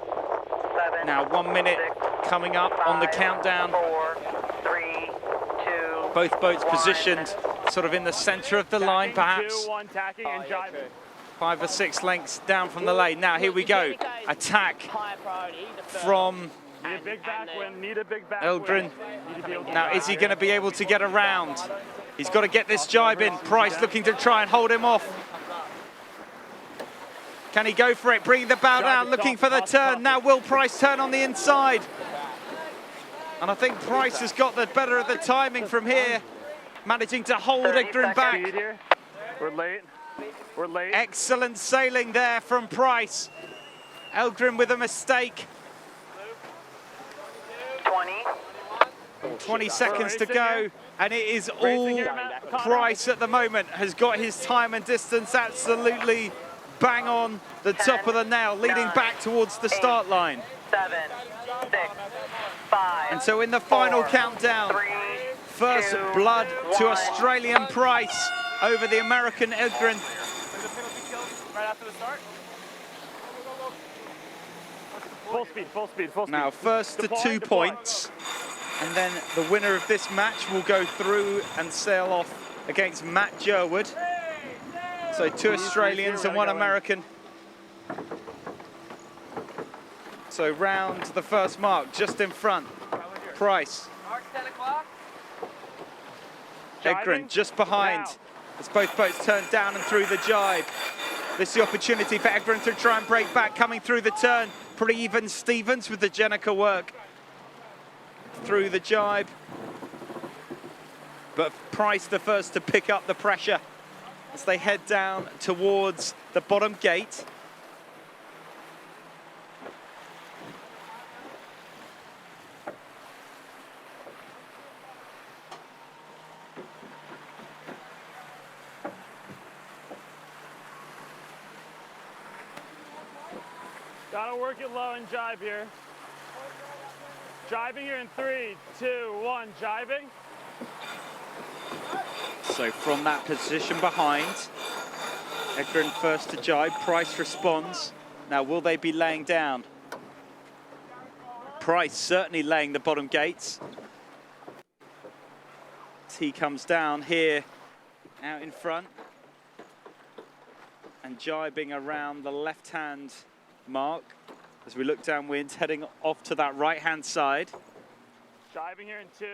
7, Now 1 minute 6, coming up 5, on the countdown. 4, 3, 2, Both boats 1. positioned sort of in the center of the line, perhaps. 2, 1, tacking and jiving. 5 or 6 lengths down from the lane. Now here we go. Attack from Need a big back win, need a big back Elgren. win. Need to be able to Now is he going to be able to get around? He's got to get this jibe in. Price looking to try and hold him off. Can he go for it? Bringing the bow down, looking for the turn. Now will Price turn on the inside? And I think Price has got the better of the timing from here, managing to hold Elgren back. Speed here. We're late. We're late. Excellent sailing there from Price. Elgren with a mistake. 20 seconds to go, and it is all Price at the moment. Has got his time and distance absolutely bang on the top of the nail, leading back towards the start line. 7, 6, 5. And so in the final countdown, 3, first 2, blood to 1. Australian Price over the American Elgren. Right after the start. Full speed, full speed, full speed. Now first to Deploy, 2 deploy. points, and then the winner of this match will go through and sail off against Matt Jerwood. So 2 Australians and 1 American. So round the first mark, just in front. Price. Elgren just behind. Now. As both boats turn down and through the jibe. This is the opportunity for Elgren to try and break back, coming through the turn. Pretty even Stevens with the Jenica work. Through the jibe. But Price the first to pick up the pressure as they head down towards the bottom gate. Gotta work it low and jibe here. Jibing here in 3, 2, 1, jibing. So from that position behind, Elgren first to jibe, Price responds. Now will they be laying down? Price certainly laying the bottom gates. As he comes down here, out in front, and jibing around the left-hand mark as we look downwind, heading off to that right-hand side. Jibing here in 2.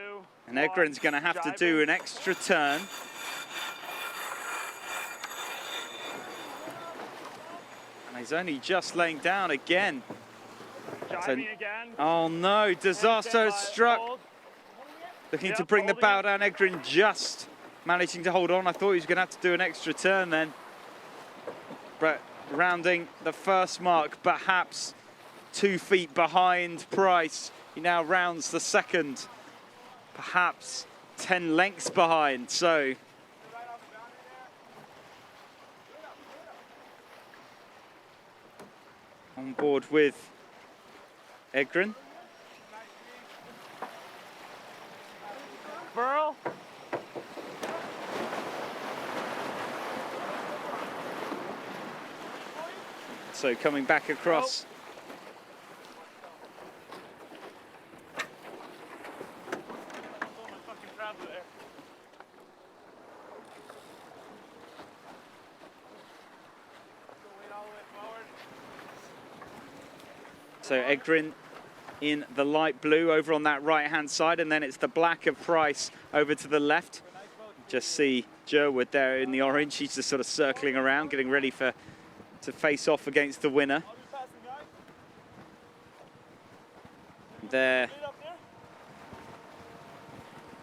And Elgren's going to have to do an extra turn. And he's only just laying down again. Jibing again. Oh no, disaster has struck. Hold. Looking Yep, to bring the holding bow it. down, Elgren just managing to hold on. I thought he was going to have to do an extra turn then. But rounding the first mark, perhaps 2 feet behind Price. He now rounds the second, perhaps 10 lengths behind. So on board with Elgren. Burl. So coming back across. So Elgren in the light blue over on that right-hand side, and then it's the black of Price over to the left. Just see Jerwood there in the orange. He's just sort of circling around, getting ready for to face off against the winner. There,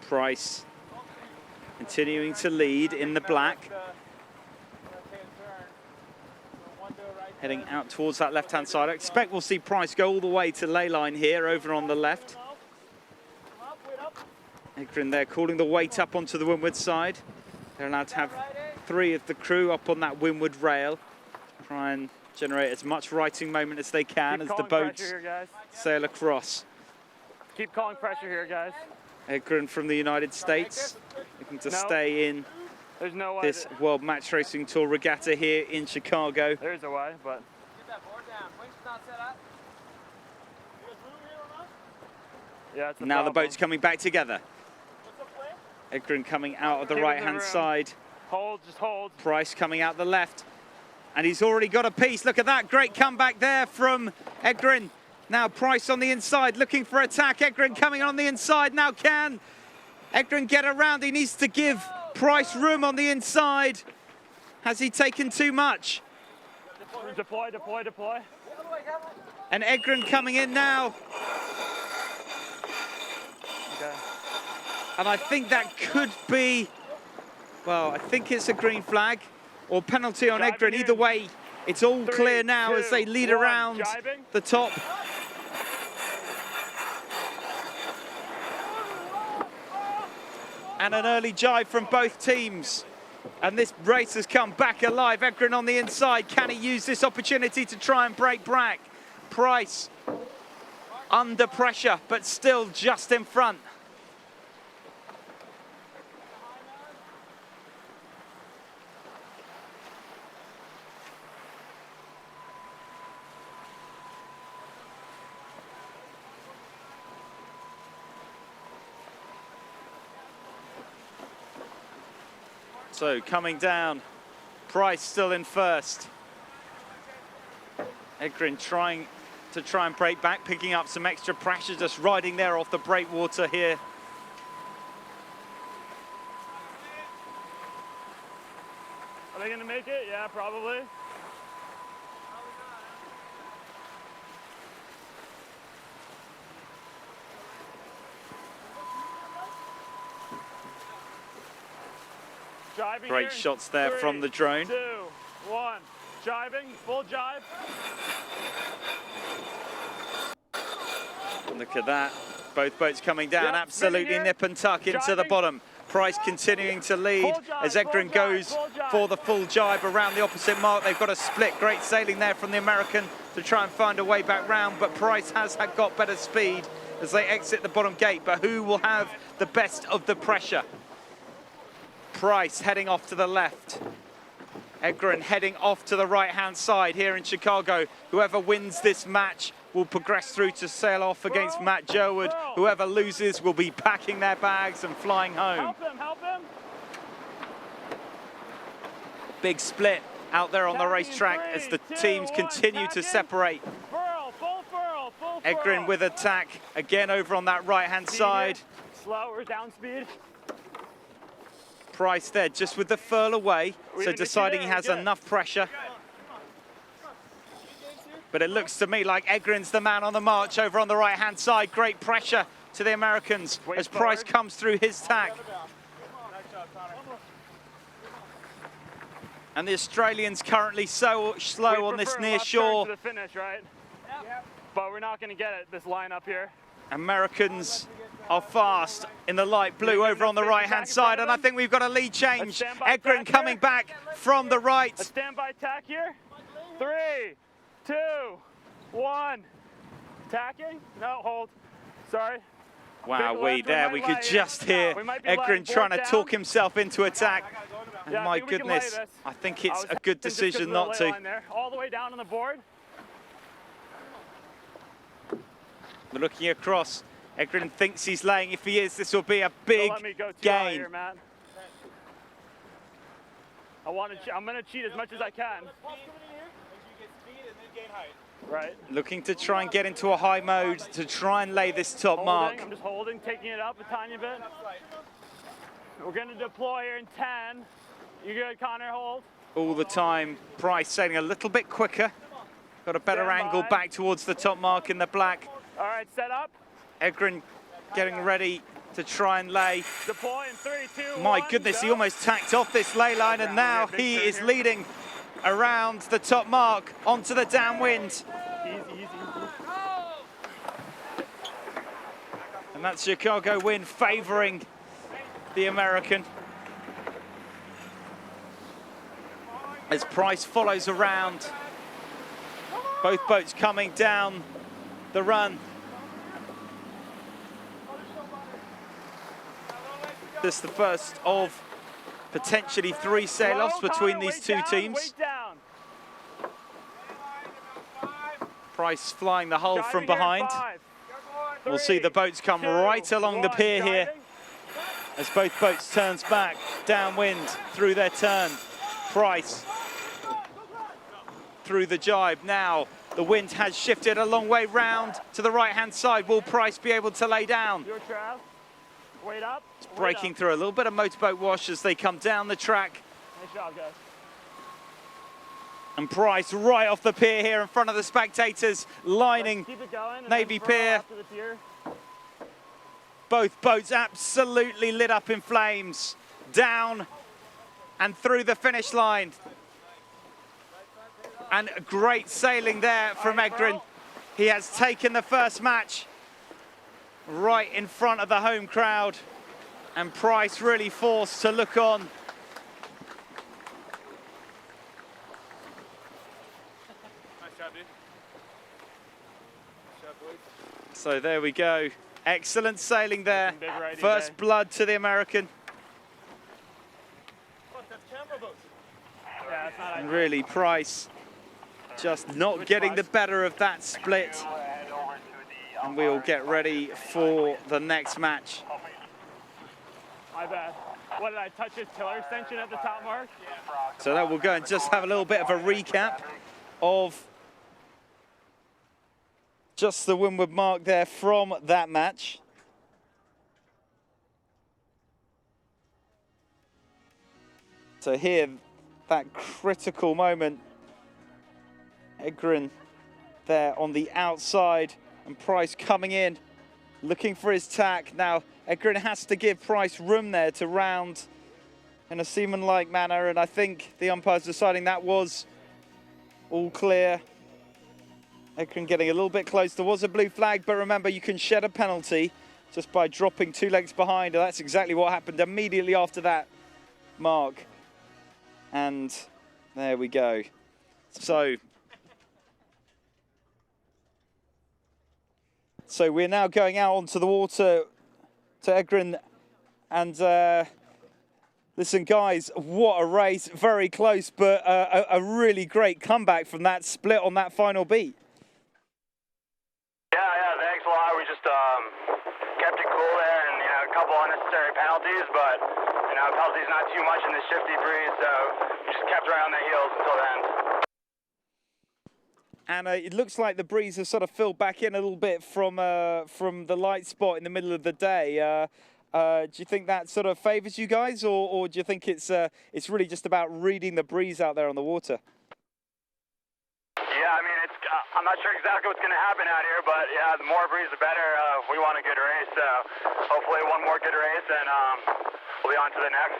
Price continuing to lead in the black. Heading out towards that left-hand side. I expect we'll see Price go all the way to ley line here, over on the left. Egrin there calling the weight up onto the windward side. They're allowed to have 3 of the crew up on that windward rail. Try and generate as much righting moment as they can as the boats sail across. Keep calling pressure here, guys. Egrin from the United States, looking to stay in There's no way. this World Match Racing Tour regatta here in Chicago. There's a way, but. Get that board down. Wings not set up. Yeah, that's the Now the problem. boat's coming back together. Egrin coming out of the Give him the right-hand room. side. Hold, just hold. Price coming out the left. And he's already got a piece. Look at that great comeback there from Egrin. Now Price on the inside looking for attack. Egrin coming on the inside. Now can Egrin get around? He needs to give Price room on the inside. Has he taken too much? Deploy, deploy, deploy. And Egrin coming in now. Okay. And I think that could be, well, I think it's a green flag or penalty on Jibing Egrin. in. Either way, it's all 3, clear now 2, as they lead 1. around Jibing. the top. And an early jibe from both teams. And this race has come back alive. Egrin on the inside. Can he use this opportunity to try and break back? Price under pressure, but still just in front. So coming down, Price still in first. Egrin trying and break back, picking up some extra pressure, just riding there off the breakwater here. Are they going to make it? Yeah, probably. Jibing Great here. shots there 3, from the drone. 2, 1. Jibing, full jibe. Look at that. Both boats coming down, Yep, absolutely spinning here. nip and tuck into the Jibing. bottom. Price continuing to lead Full jibe, as Egrin full jibe, goes full jibe. for the full jibe around the opposite mark. They've got a split. Great sailing there from the American to try and find a way back round, but Price has got better speed as they exit the bottom gate. But who will have the best of the pressure? Price heading off to the left. Egrin heading off to the right-hand side here in Chicago. Whoever wins this match will progress through to sail off against Matt Jerwood. Whoever loses will be packing their bags and flying home. Help him, help him. Big split out there on the Tapping in racetrack 3, as the 2, teams 1, continue to tapping. separate. Furl, full furl, full Egrin furl. with attack again over on that right-hand Speed side. here. Slower, down speed. Price there just with the furl away, We so didn't get you deciding he there, has we're good. enough pressure. But it looks to me like Egrin's the man on the march over on the right-hand side. Great pressure to the Americans Way as Price forward. comes through his tack. And the Australians currently so slow on this near shore. To the finish, right? Yep. But we're not going to get it, this line up here. Americans are fast in the light blue over on the right-hand side, and I think we've got a lead change. standby Egrin tack coming here. back from the right. A standby tack here. 3, 2, 1. Tacking? No, hold. Sorry. Wow, Big we left, there, we we might could light it. just hear We might be Egrin lighting trying to board talk down. himself into attack. And Yeah, I my think we can light goodness, this. I think it's I was a good hesitant just 'cause decision of the not ley to. line there. All the way down on the board. We're looking across. Egrin thinks he's laying. If he is, this will be a Don't big let me go too high gain. here, Matt. I'm going to cheat as much as I can. Right. Looking to try and get into a high mode to try and lay this top mark. I'm just holding, taking it up a tiny bit. We're going to deploy here in 10. You good, Connor? Hold. all the time. Price sailing a little bit quicker. Got a better angle back towards the top mark in the black. All right, set up. Edgren getting ready to try and lay. Deploy in 3, 2, My 1, goodness, go. he almost tacked off this lay line, and now he is leading around the top mark onto the downwind. Easy, easy, easy. And that's Chicago wind favoring the American. As Price follows around, both boats coming down the run. This is the first of potentially 3 sail-offs between these two teams. Price flying the hull from behind. We'll see the boats come right along the pier here as both boats turns back downwind through their turn. Price through the jibe. Now the wind has shifted a long way round to the right-hand side. Will Price be able to lay down? Wait up. It's breaking through a little bit of motorboat wash as they come down the track. Nice job, guys. And Price right off the pier here in front of the spectators, lining Keep it going, Navy Pier. after the pier. Both boats absolutely lit up in flames, down and through the finish line. And great sailing there from Edgren. He has taken the first match right in front of the home crowd, and Price really forced to look on. So there we go. Excellent sailing there. First blood to the American. And really, Price just not getting the better of that split. And we'll get ready for the next match. My bad. What, did I touch his tiller extension at the top mark? So now we'll go and just have a little bit of a recap of just the windward mark there from that match. So here, that critical moment, Edgren there on the outside and Price coming in, looking for his tack. Now, Edgren has to give Price room there to round in a seaman-like manner, and I think the umpire's deciding that was all clear. Edgren getting a little bit close. There was a blue flag, but remember, you can shed a penalty just by dropping 2 legs behind, and that's exactly what happened immediately after that mark. And there we go. So we're now going out onto the water to Edgren, and listen, guys, what a race. Very close, but a really great comeback from that split on that final beat. Yeah, thanks a lot. We just kept it cool there, and a couple unnecessary penalties, but penalties not too much in the shifty breeze, so we just kept right on the heels until the end. And it looks like the breeze has sort of filled back in a little bit from the light spot in the middle of the day. Do you think that sort of favours you guys, or do you think it's really just about reading the breeze out there on the water? Yeah, I mean, I'm not sure exactly what's going to happen out here, but yeah, the more breeze, the better. We want a good race, so hopefully one more good race, and we'll be on to the next.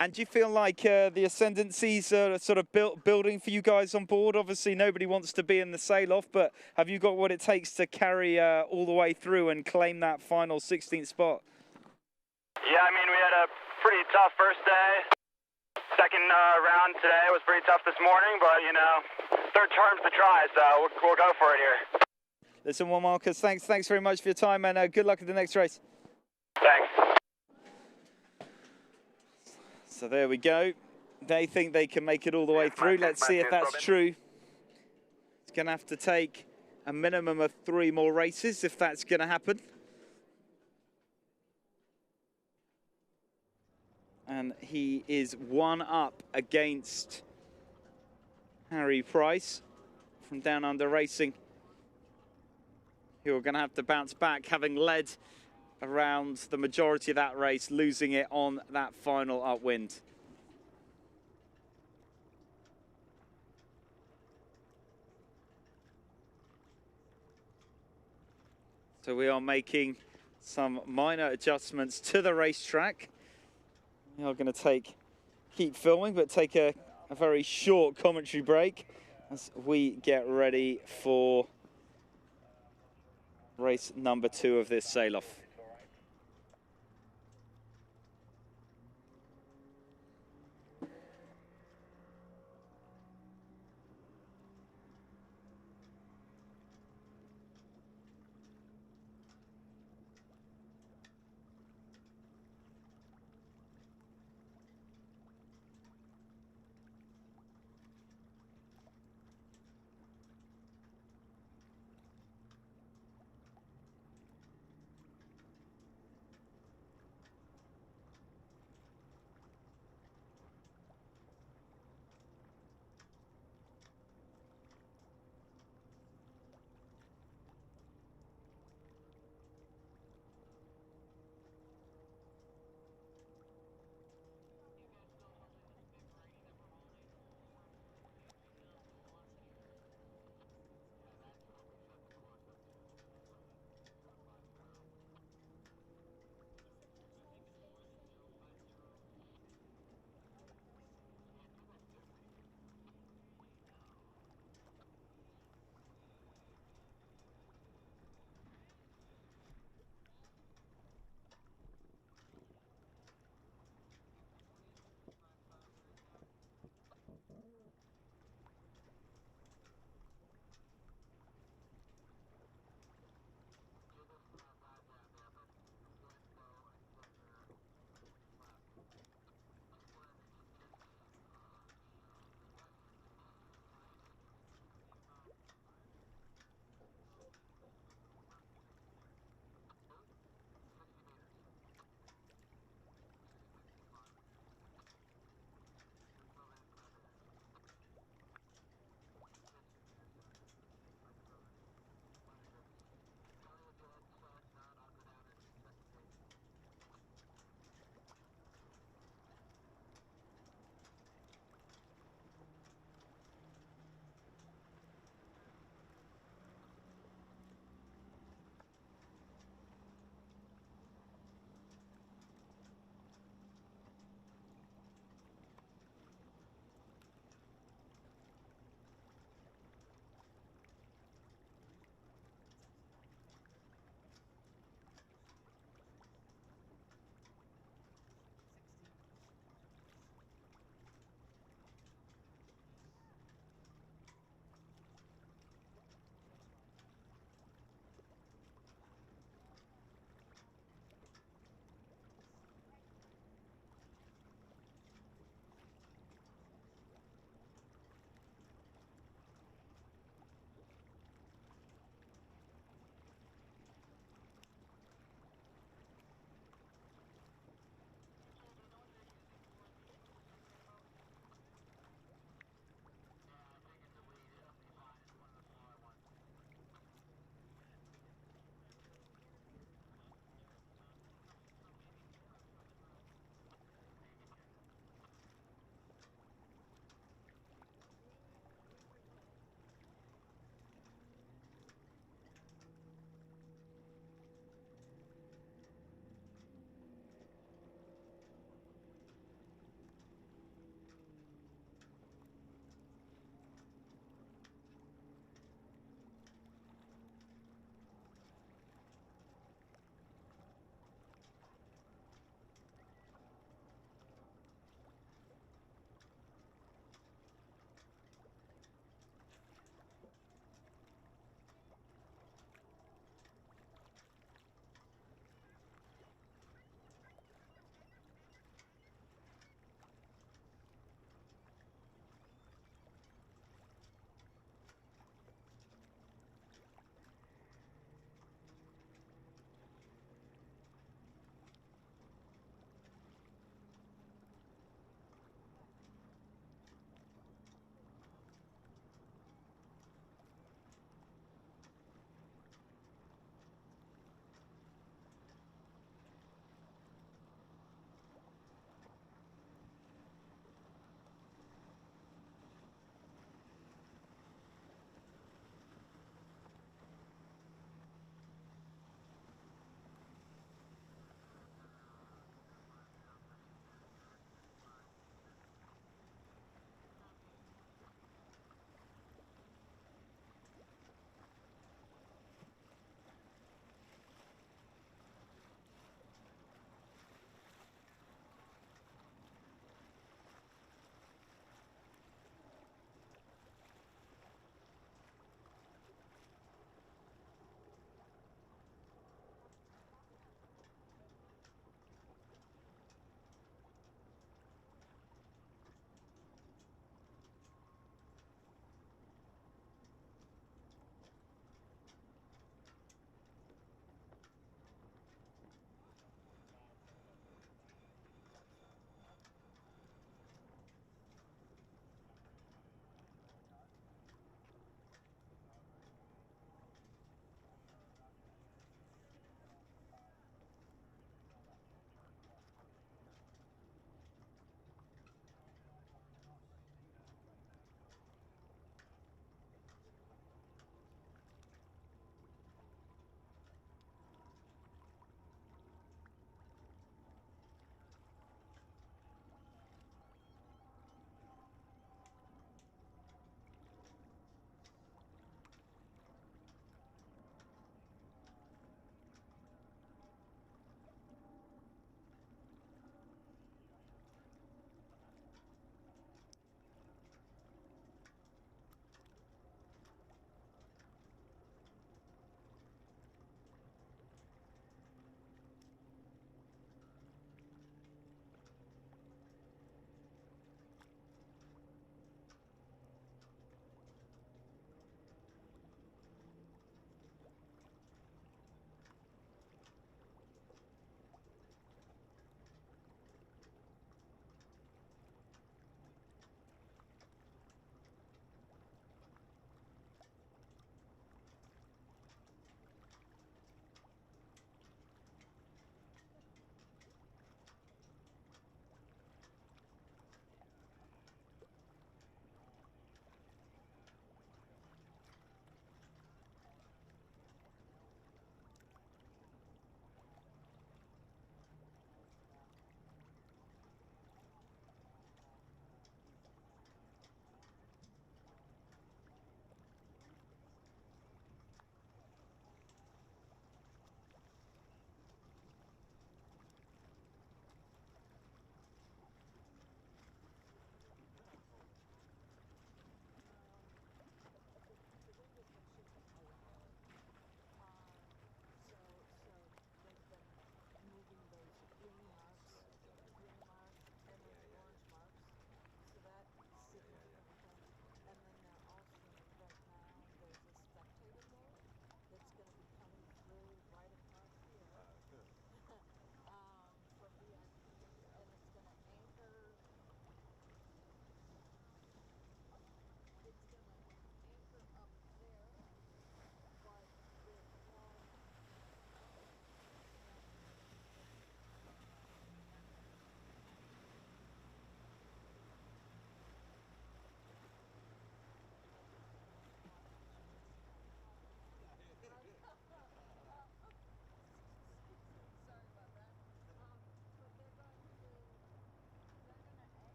And do you feel like the ascendancies are sort of building for you guys on board? Obviously, nobody wants to be in the sail-off, but have you got what it takes to carry all the way through and claim that final 16th spot? Yeah, I mean, we had a pretty tough first day. Second round today was pretty tough this morning, but, third term's the try, so we'll go for it here. Listen, well, Marcus, thanks very much for your time, and good luck at the next race. Thanks. So there we go. They think they can make it all the way through. Let's see if that's true. It's going to have to take a minimum of 3 more races if that's going to happen. And he is 1 up against Harry Price from Down Under Racing, who are going to have to bounce back, having led around the majority of that race, losing it on that final upwind. So we are making some minor adjustments to the racetrack. We are going to keep filming, but take a very short commentary break as we get ready for race number 2 of this sail-off.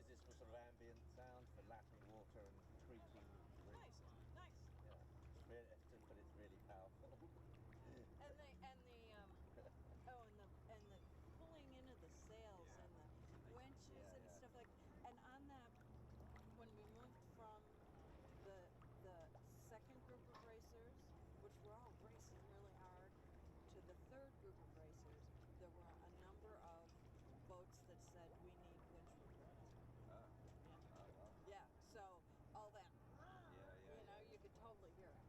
use this for sort of ambient sound, for lapping water and creaking. Nice. Yeah, but it's really powerful. And the pulling into the sails and the winches and stuff like. And on that, when we moved from the second group of racers, which were all racing really hard, to the third group of racers, there were a number of boats that said we need winch repairs. Oh. Wow. Yeah, so all that, you know, yeah. you could totally hear it.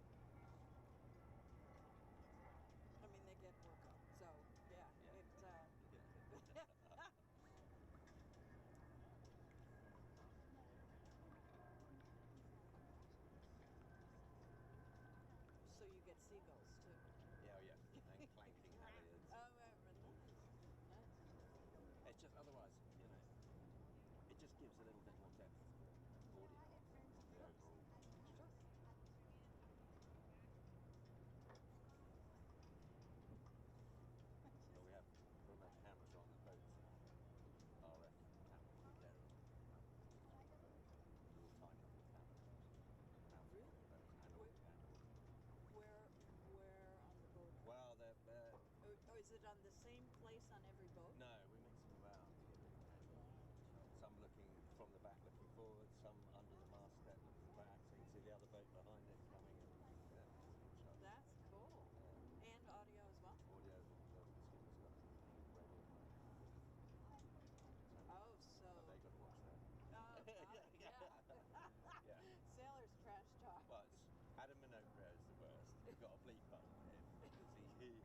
I mean, they get work up, so yeah. So you get seagulls too. Yeah. And clanking halyards. Oh, nice. It's just otherwise, you know, it just gives a little bit more depth to the audio of the overall. Sure. So we have remote cameras on the boats, RF cameras there. Little tiny little cameras. Really? Analog camera. Where on the boat? Well, they're Oh, is it on the same place on every boat? no, we mix them about. Some looking from the back, looking forward. Some under the masthead, looking back, so you can see the other boat behind it coming. And, That's cool. And audio as well. Audio. The skipper's got radio. Oh, so. But they got to watch that. Oh, yeah. Yeah. Sailors trash talk. Well, it's Adam Minocchio is the worst. You've got a bleep button him because he.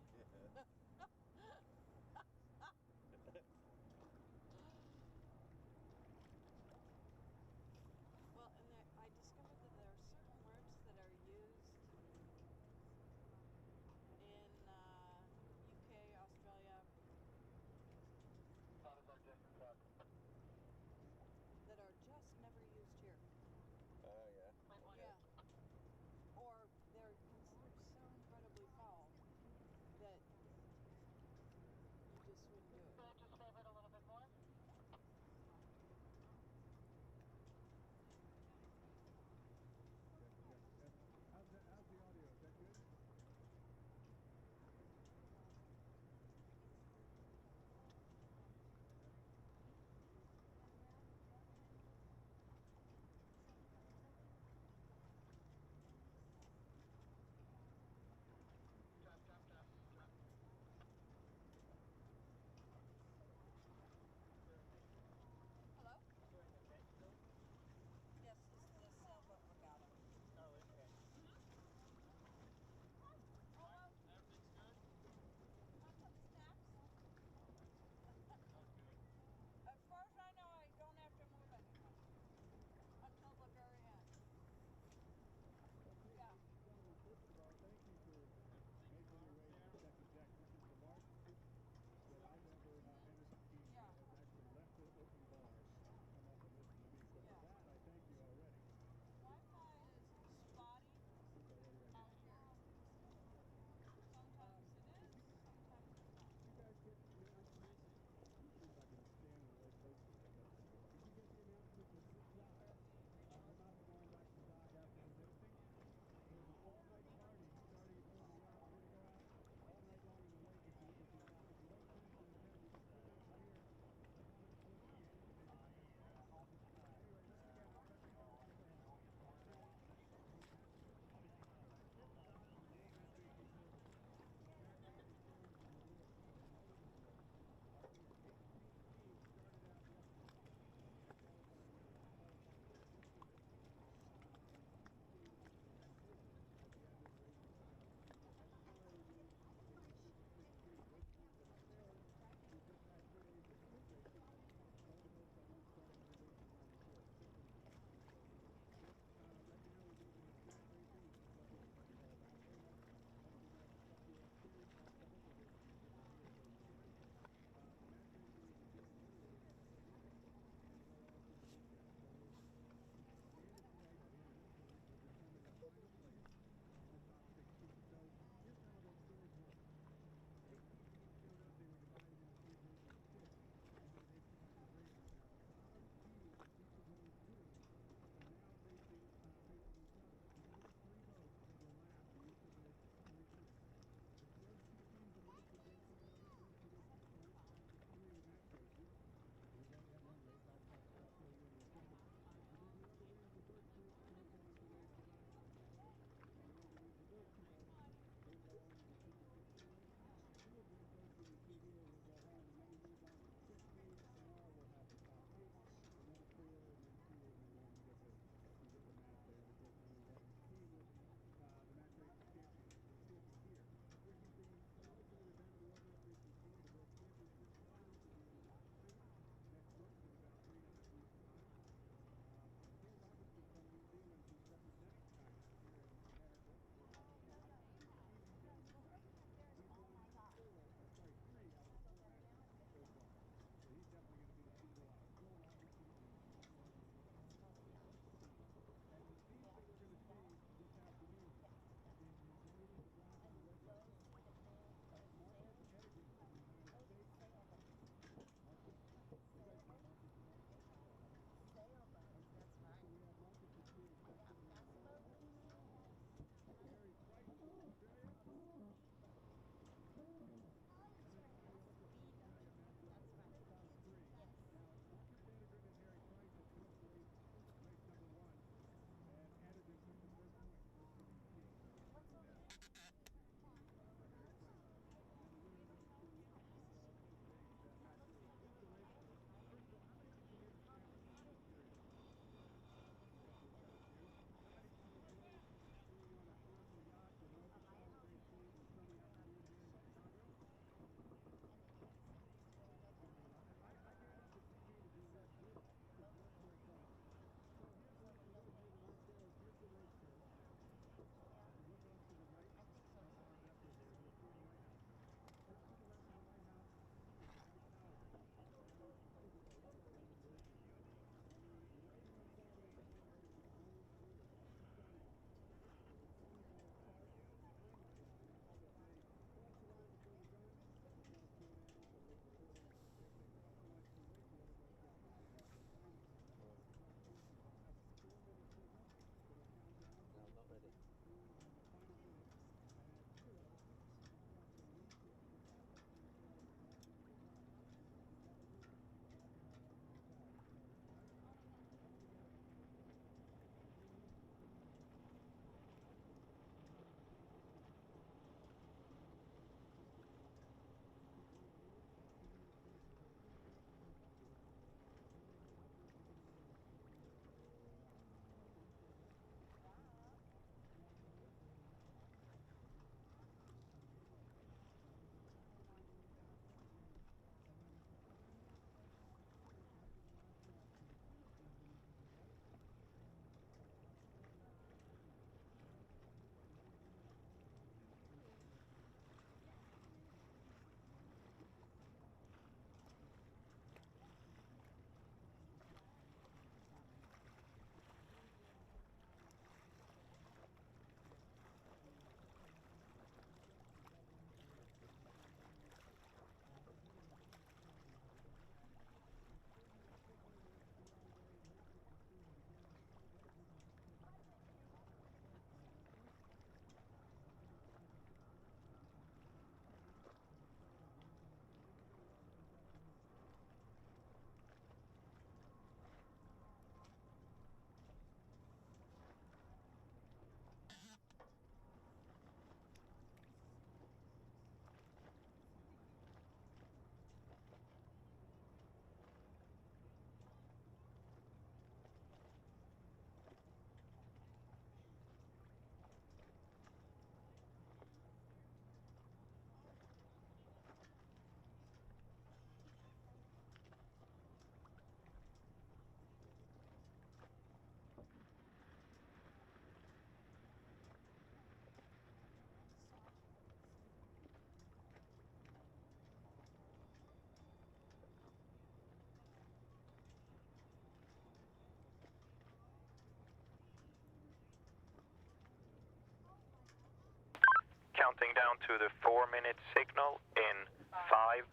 counting down to the 4-minute signal in 5,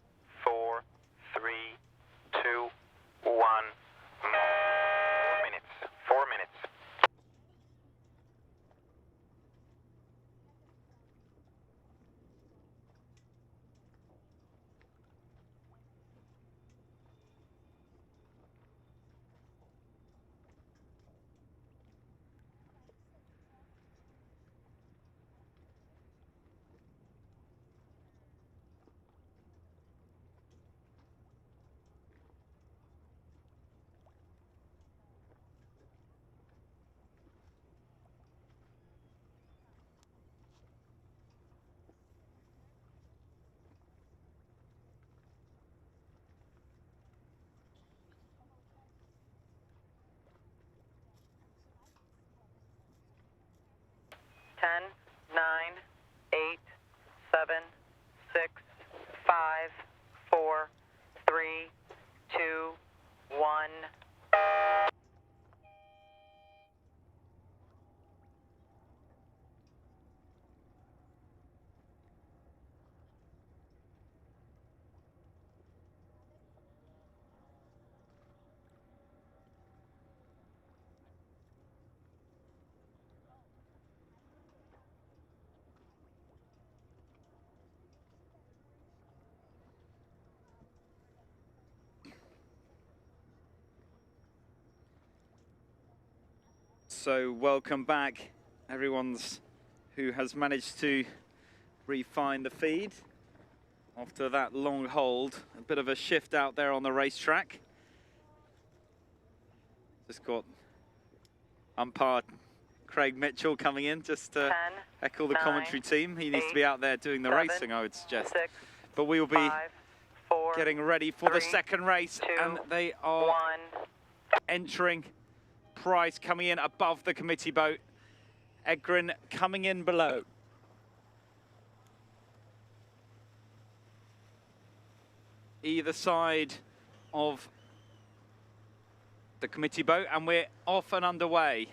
4, 3, 2, 1. 4 minutes. 4 minutes. Ten, 9, 8, 7, 6, 5, 4, 3, 2, 1. So welcome back, everyone's who has managed to refine the feed after that long hold. A bit of a shift out there on the racetrack. Just got umpire Craig Mitchell coming in just to echo the commentary team. He needs to be out there doing the racing, I would suggest. But we will be getting ready for the second race, and they are entering. Price coming in above the committee boat. Edgren coming in below. Either side of the committee boat, and we're off and underway.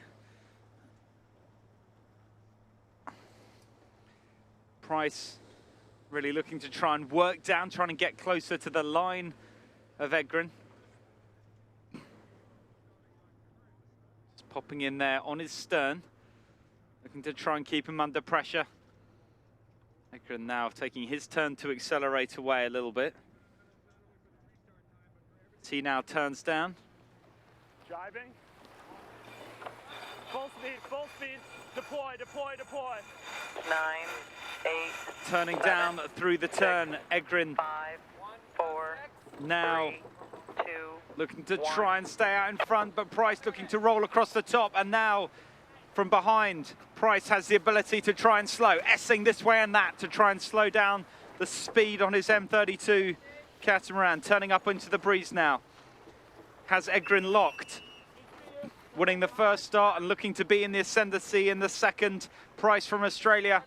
Price really looking to try and work down, trying to get closer to the line of Edgren. Popping in there on his stern, looking to try and keep him under pressure. Edgren now taking his turn to accelerate away a little bit. He now turns down. Driving. Full speed, full speed. Deploy, deploy, deploy. 9, 8. Turning down through the turn. Edgren 5, 4. now 3, 2. looking to try and stay out in front, but Price looking to roll across the top. And now from behind, Price has the ability to try and slow, S-ing this way and that to try and slow down the speed on his M32 catamaran. Turning up into the breeze now. Has Edgren locked. Winning the first start and looking to be in the ascendancy in the second. Price from Australia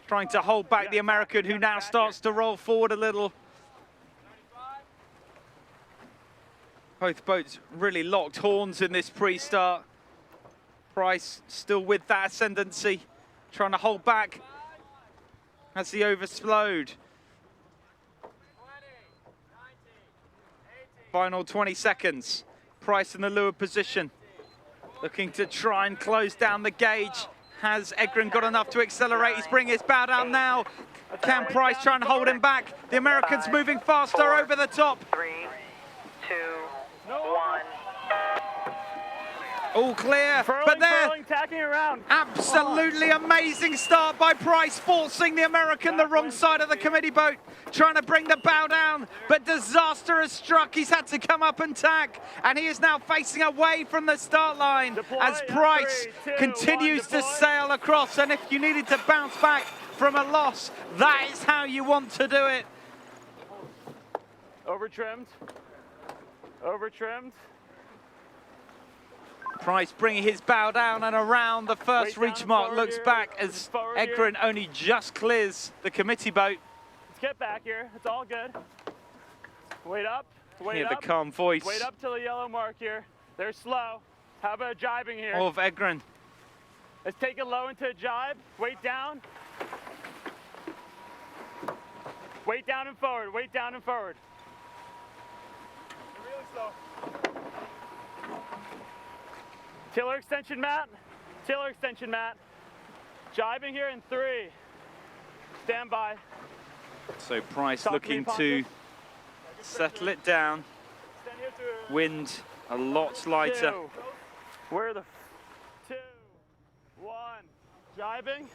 trying to hold back the American, who now starts to roll forward a little. Both boats really locked horns in this pre-start. Price still with that ascendancy, trying to hold back as he overslowed. Final 20 seconds. Price in the leeward position, looking to try and close down the gauge. Has Edgren got enough to accelerate? He's bringing his bow down now. Can Price try and hold him back? The American's moving faster over the top. 3, 2, 1. All clear, but there, tacking around. absolutely amazing start by Price, forcing the American the wrong side of the committee boat, trying to bring the bow down, but disaster has struck. He's had to come up and tack, and he is now facing away from the start line as Price continues to sail across. And if you needed to bounce back from a loss, that is how you want to do it. Over trimmed. Over trimmed. Price bringing his bow down and around the first reach mark, looks back as Edgren only just clears the committee boat. Let's get back here. It's all good. Wait up. Wait Hear up. the calm voice. Wait up till the yellow mark here. They're slow. How about jibing here? Of Edgren. Let's take it low into a jibe. Weight down. Weight down and forward, weight down and forward. Really slow. Tiller extension mat, tiller extension mat. Jibing here in 3. Stand by. So Price Talk to me, looking Pontus. to settle it down. Stand here to Wind a lot lighter. 2. Where are the 2, 1. Jibing.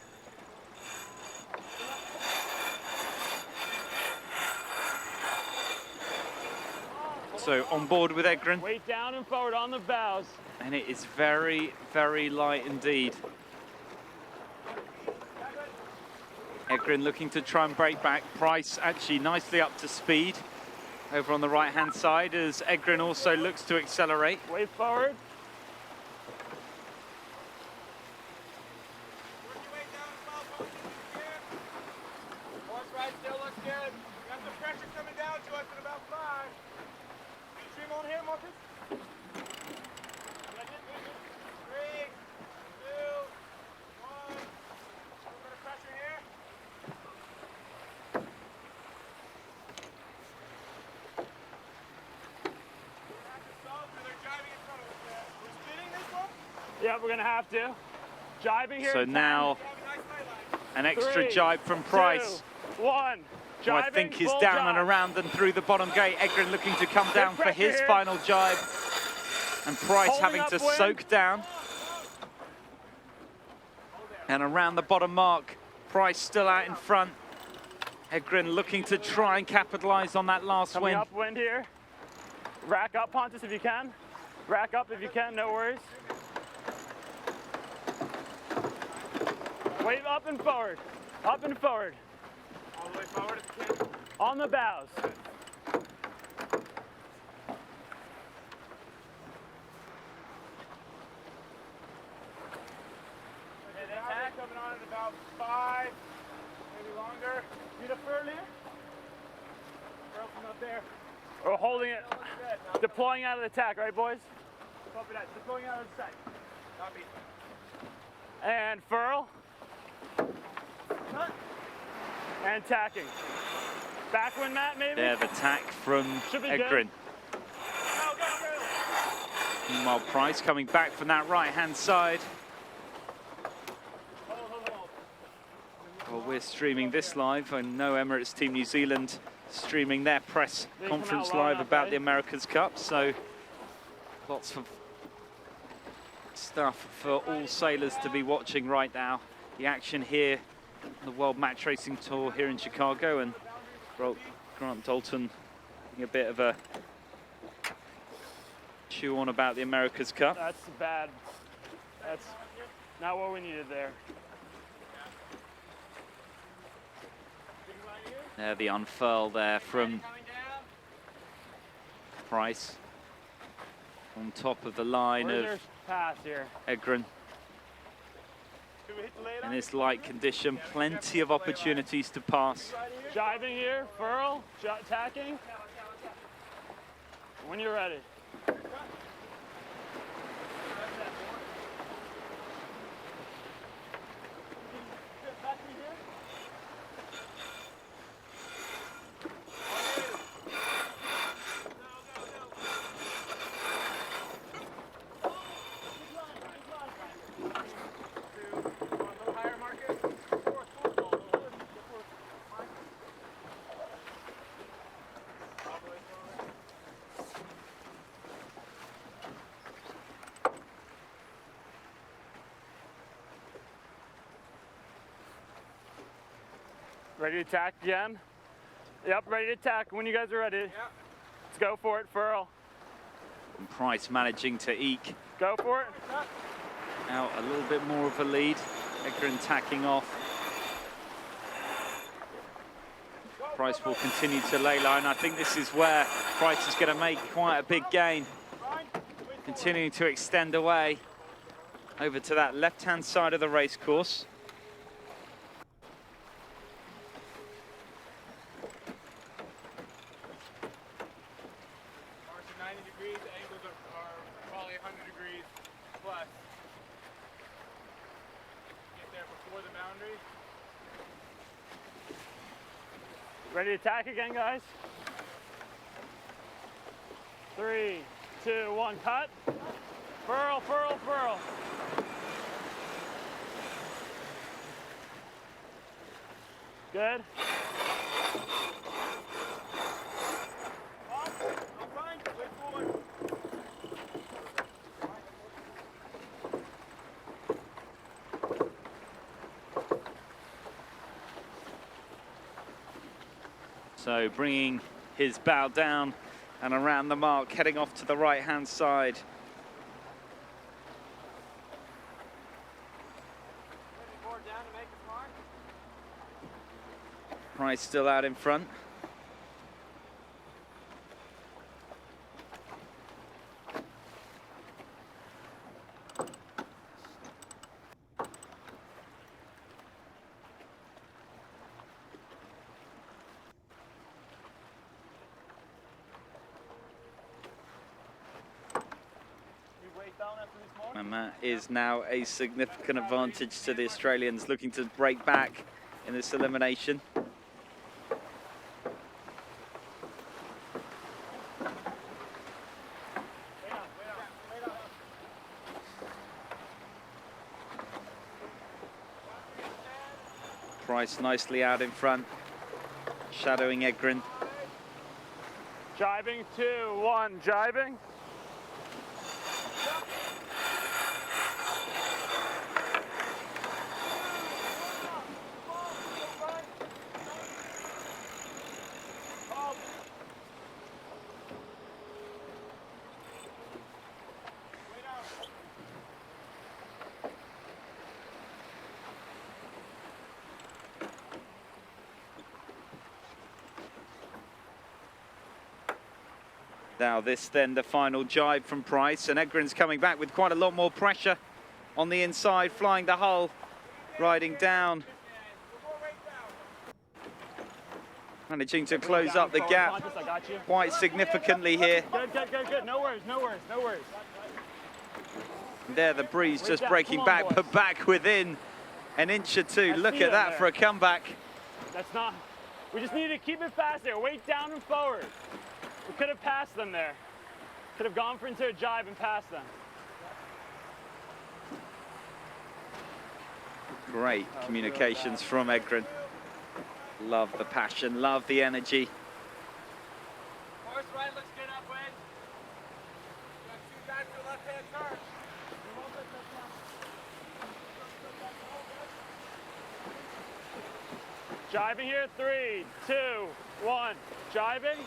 So on board with Egren, Weight down and forward on the bows. and it is very, very light indeed. Egren looking to try and break back. Price actually nicely up to speed over on the right-hand side as Egren also looks to accelerate. Weight forward. Horse ride still looks good. Got some pressure coming down to us at about 5. Stream on here, Marcus. 3, 2, 1. A little bit of pressure here. They're driving in front of us there. We're spinning this one. Yeah, we're gonna have to. Jibing here. So in 10, now We have a nice light line. an extra 3, jibe from Price. 2, 1. Who I Jibing, think is full down jibe. and around and through the bottom gate. Egren looking to come down for pressure his here. final jibe. And Price Holding having to upwind. soak down. And around the bottom mark, Price still out in front. Egren looking to try and capitalize on that last Coming win. upwind here. Rack up, Pontus, if you can. Rack up if you can, no worries. Wave up and forward. Up and forward. All the way forward if you can. On the bows. Okay, the attack coming on at about 5, maybe longer. Need a fur here? Fur from up there. We're holding it. Good. Deploying out of the attack, right, boys? Copy that. Deploying out of the sight. Copy. And furl. And tacking. Backwind mat, maybe? There, the tack from Should be good. Egren. Go, go, go. Meanwhile, Price coming back from that right-hand side. Well, we're streaming this live. I know Emirates Team New Zealand streaming their press They come out conference well live enough, about right? the America's Cup. So lots of stuff for all sailors to be watching right now. The action here on the World Match Racing Tour here in Chicago, and Grant Dalton having a bit of a chew on about the America's Cup. That's bad. That's not what we needed there. There, the unfurl there from Price on top of the line We're in of their pass here. Egren. Should we hit the lay In line? this light condition, plenty of opportunities to pass. Jibing here, furl, tacking. When you're ready. Ready to attack again? Yep, ready to attack when you guys are ready. Yep. Let's go for it, furl. And Price managing to eke Go for it. out a little bit more of a lead. Egren tacking off. Price will continue to lay line. I think this is where Price is going to make quite a big gain. Continuing to extend away over to that left-hand side of the race course. March at 90 degrees, the angles are probably 100 degrees plus. Get there before the boundary. Ready to attack again, guys? 3, 2, 1, cut. Furl, furl, furl. Good. So bringing his bow down and around the mark, heading off to the right-hand side. Price still out in front. And that is now a significant advantage to the Australians looking to break back in this elimination. Price nicely out in front, shadowing Egrin. Jibing, 2, 1, jibing. Now this then the final jibe from Price, and Egrin's coming back with quite a lot more pressure on the inside, flying the hull, riding down. Managing to close up the gap quite significantly here. Good, good, good, good. No worries, no worries, no worries. There the breeze just breaking back, but back within an inch or two. Look at that for a comeback. That's not, we just need to keep it fast there. Weight down and forward. We could have passed them there. Could have gone for into a jibe and passed them. Great communications from Egrin. Love the passion, love the energy. Course right looks good upwind. Got two back to the left-hand turn. Jibing here, 3, 2, 1, jibing.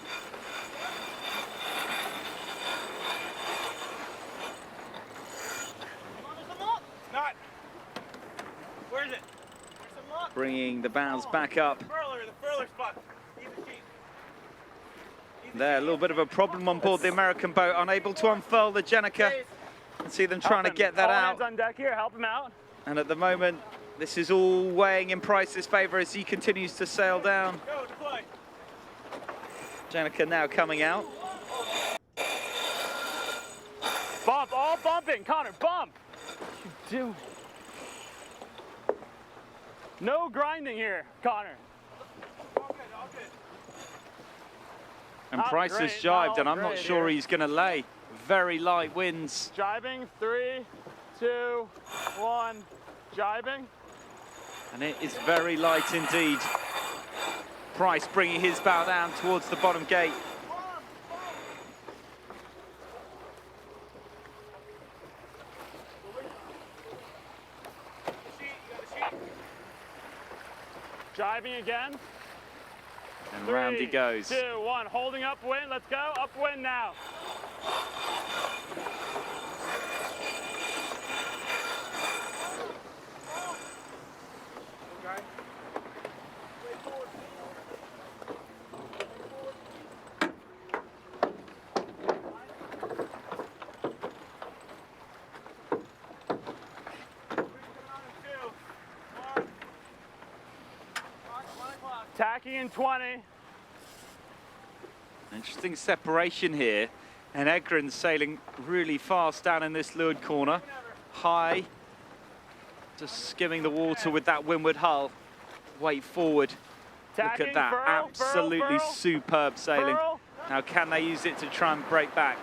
Not. Where is it? Bringing the bows back up. The furler spot. There, a little bit of a problem on board the American boat, unable to unfurl the Jenica. See them trying to get that out. Hands on deck here, help him out. And at the moment, this is all weighing in Price's favour as he continues to sail down. Go, deploy. Jenica now coming out. Bump, all bumping, Connor, bump. What are you doing? No grinding here, Connor. And Price has jibed, and I'm not sure he's going to lay. Very light winds. Jibing, 3, 2, 1, jibing. And it is very light indeed. Price bringing his bow down towards the bottom gate. Jibing again. And round he goes. 2, 1, holding upwind. Let's go. Upwind now. Tacking in 20. Interesting separation here. And Egrin sailing really fast down in this leeward corner. High. Just skimming the water with that windward hull. Weight forward. Look Tacking, at that, furl, absolutely furl, superb sailing. furl. Now, can they use it to try and break back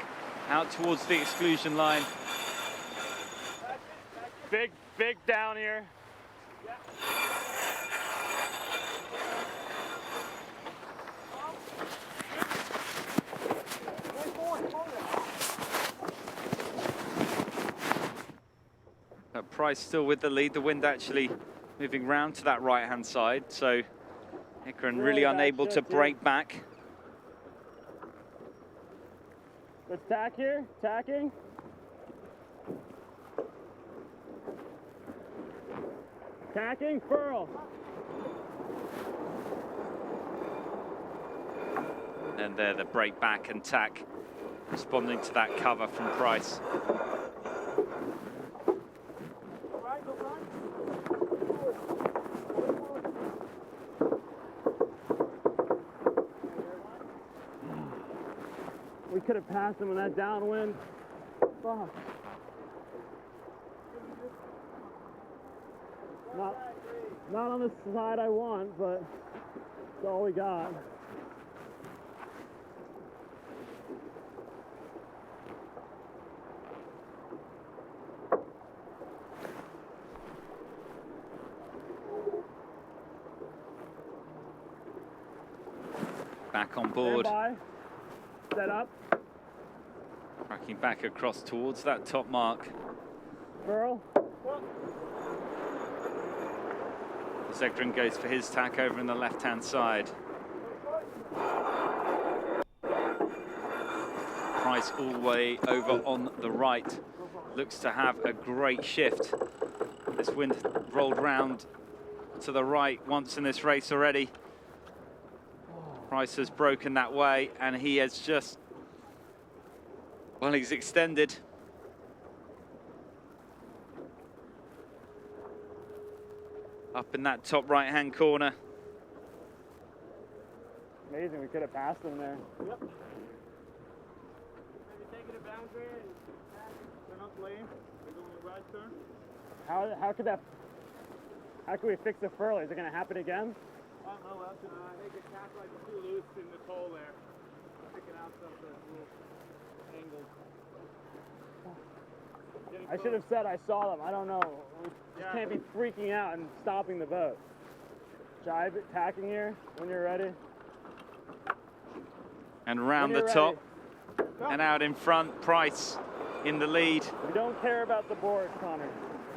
out towards the exclusion line? Big down here. Price still with the lead. The wind actually moving round to that right-hand side, so Ekran really unable to break back. Let's tack here, tacking. Tacking, furl. And there, the break back and tack, responding to that cover from Price. We could have passed him on that downwind. Fuck. Not on the side I want, but it's all we got. Back on board. Stand by. Set up. Tracking back across towards that top mark. Furl. Zegrin goes for his tack over in the left-hand side. Price all the way over on the right. Looks to have a great shift. This wind rolled round to the right once in this race already. Price has broken that way, and he has just, well, he's extended. Up in that top right-hand corner. Amazing, we could have passed him there. Yep. Maybe taking a boundary and turn up lane. We're going the right turn. How can we fix the furl? Is it going to happen again? I don't know, I think the cat's like too loose in the pole there. Picking out something that's a little angled. I should have said I saw them. I don't know. We just can't be freaking out and stopping the boat. Jibe it, tacking here when you're ready. And round the top and out in front, Price in the lead. We don't care about the board, Connor.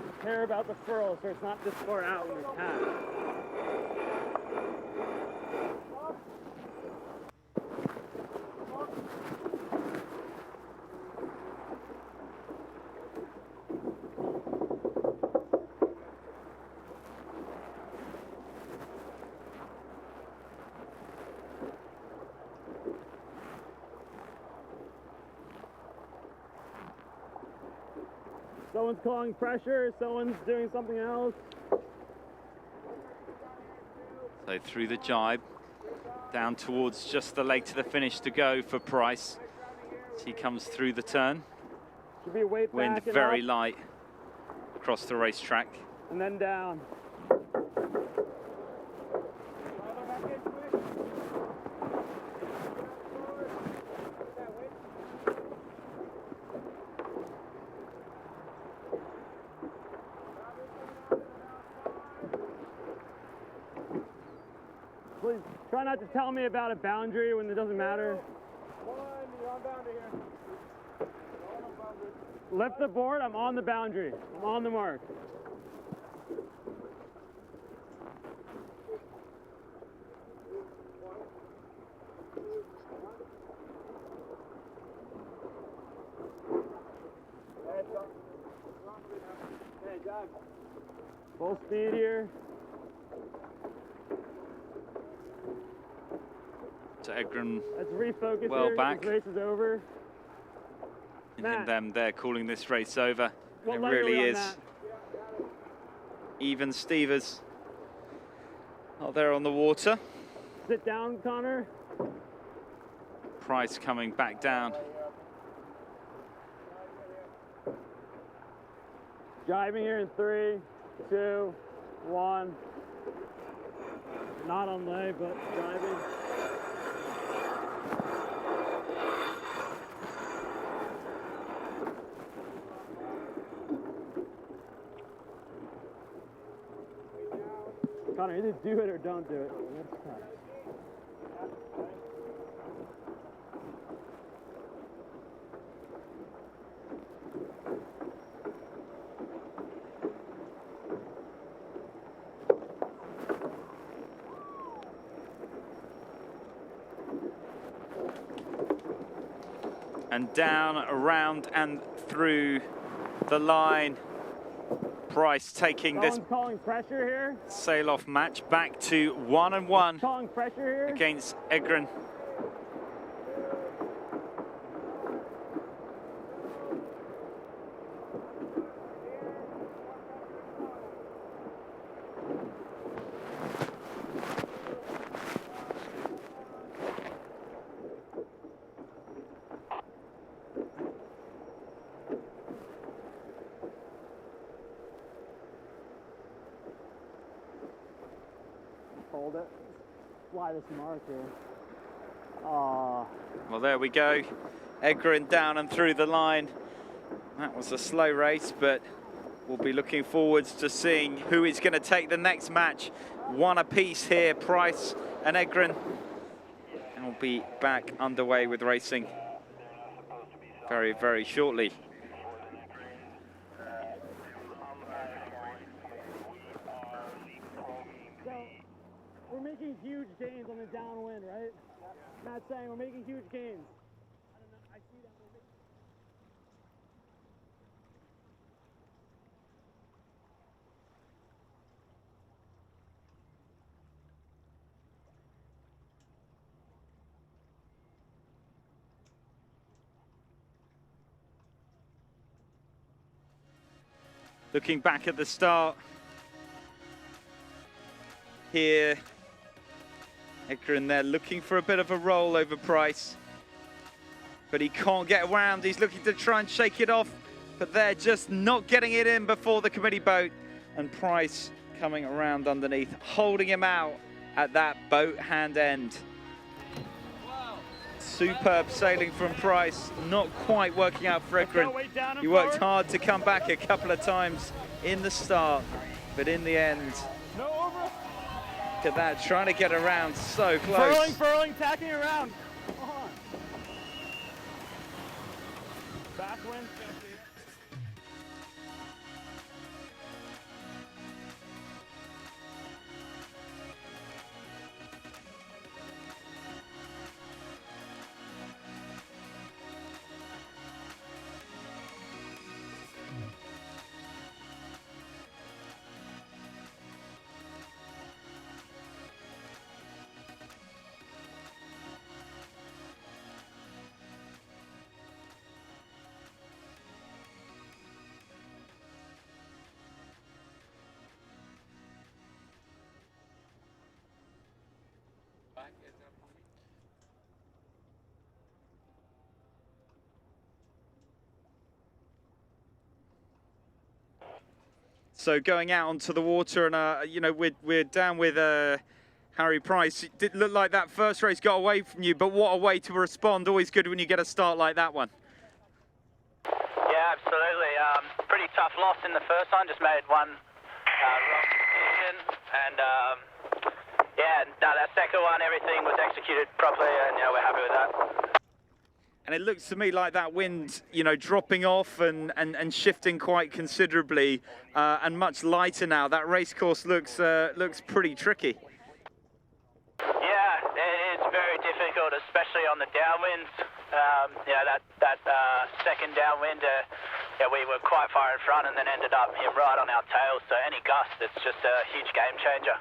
We care about the furl so it's not this far out when we tack. Someone's calling pressure, someone's doing something else. So through the jibe, down towards just the leg to the finish to go for Price. As he comes through the turn. Should be a weight Wind back and very up, light across the racetrack. and then down. Please try not to tell me about a boundary when it doesn't matter. You're on boundary here. Lift the board, I'm on the boundary. I'm on the mark. Hey, Doug. Full speed here. So Egren Let's refocus well here. back. This race is over. and them there calling this race over. What It leg are really we on is. that? Even Stevers out there on the water. Sit down, Connor. Price coming back down. Driving here in 3, 2, 1. Not on lay, but driving. Connor, either do it or don't do it. And down, around and through the line. Price taking this calling pressure here. sail-off match back to 1-1 Calling pressure here. against Egren. Hold it. Fly this mark here. Aww. Well, there we go. Egren down and through the line. That was a slow race, but we'll be looking forwards to seeing who is going to take the next match. One apiece here, Price and Egren. And we'll be back underway with racing very, very shortly. We're making huge gains on the downwind, right? Matt's saying we're making huge gains. I don't know. I see that. Looking back at the start here, Egren there looking for a bit of a roll over Price, but he can't get around. He's looking to try and shake it off, but they're just not getting it in before the committee boat, and Price coming around underneath, holding him out at that boat hand end. Superb sailing from Price, not quite working out for Egren. He worked hard to come back a couple of times in the start, but in the end, look at that, trying to get around so close. Furling, tacking around. Come on. Backwind. So going out onto the water, and you know, we're down with Harry Price. It did look like that first race got away from you, but what a way to respond. Always good when you get a start like that one. Yeah, absolutely. Pretty tough loss in the first one. Just made one wrong decision, and yeah, no, that second one, everything was executed properly, and we're happy with that. And it looks to me like that wind, you know, dropping off and shifting quite considerably, and much lighter now. That race course looks pretty tricky. Yeah, it's very difficult, especially on the downwinds. Yeah, that second downwind, we were quite far in front and then ended up right on our tail. So any gust, it's just a huge game changer.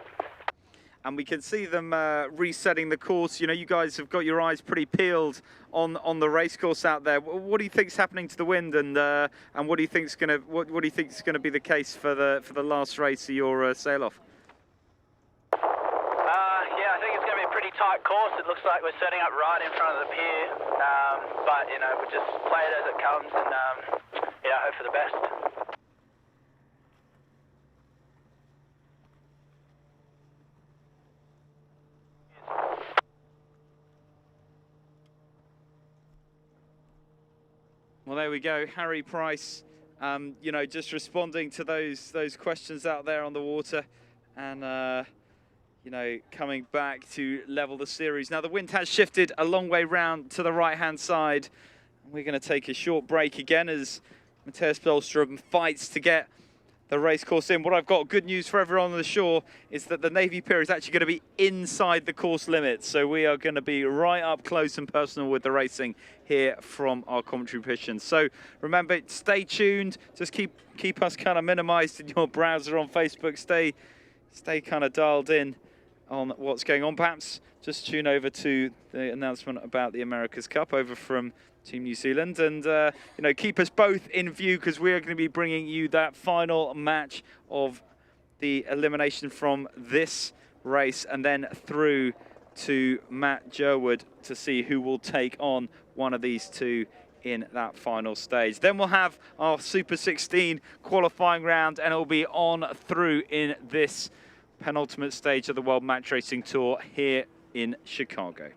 And we can see them resetting the course. You know, you guys have got your eyes pretty peeled on the race course out there. What do you think's happening to the wind, and what do you think's gonna be the case for the last race of your sail off? Yeah, I think it's going to be a pretty tight course. It looks like we're setting up right in front of the pier, but we just play it as it comes, and hope for the best. Well, there we go. Harry Price, you know, just responding to those questions out there on the water, and you know, coming back to level the series. Now the wind has shifted a long way round to the right-hand side. We're going to take a short break again as Matthias Billström fights to get the race course in. What I've got good news for everyone on the shore is that the Navy Pier is actually going to be inside the course limits. So we are going to be right up close and personal with the racing here from our commentary position. So remember, stay tuned. Just keep us kind of minimized in your browser on Facebook. Stay kind of dialed in on what's going on. Perhaps just tune over to the announcement about the America's Cup over from Team New Zealand, and you know, keep us both in view because we are going to be bringing you that final match of the elimination from this race, and then through to Matt Jerwood to see who will take on one of these two in that final stage. Then we'll have our Super 16 qualifying round, and it'll be on through in this penultimate stage of the World Match Racing Tour here in Chicago.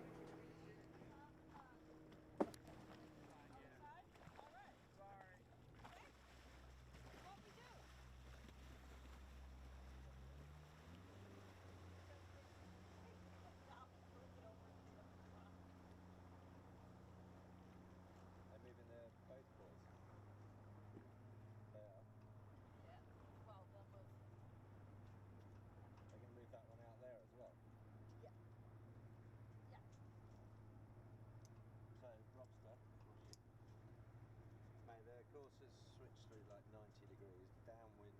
The course has switched through like 90 degrees. Downwind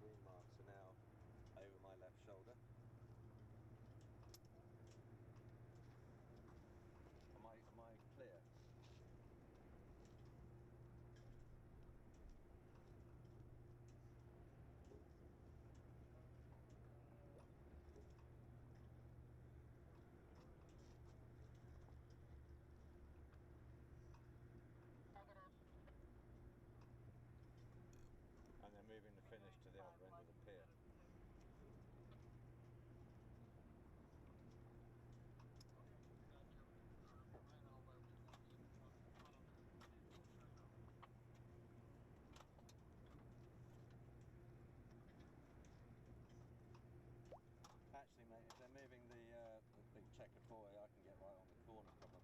wind marks are now over my left shoulder. Am I clear? And they're moving the finish to the other end of the pier. Actually, mate, if they're moving the big checkered buoy, I can get right on the corner probably.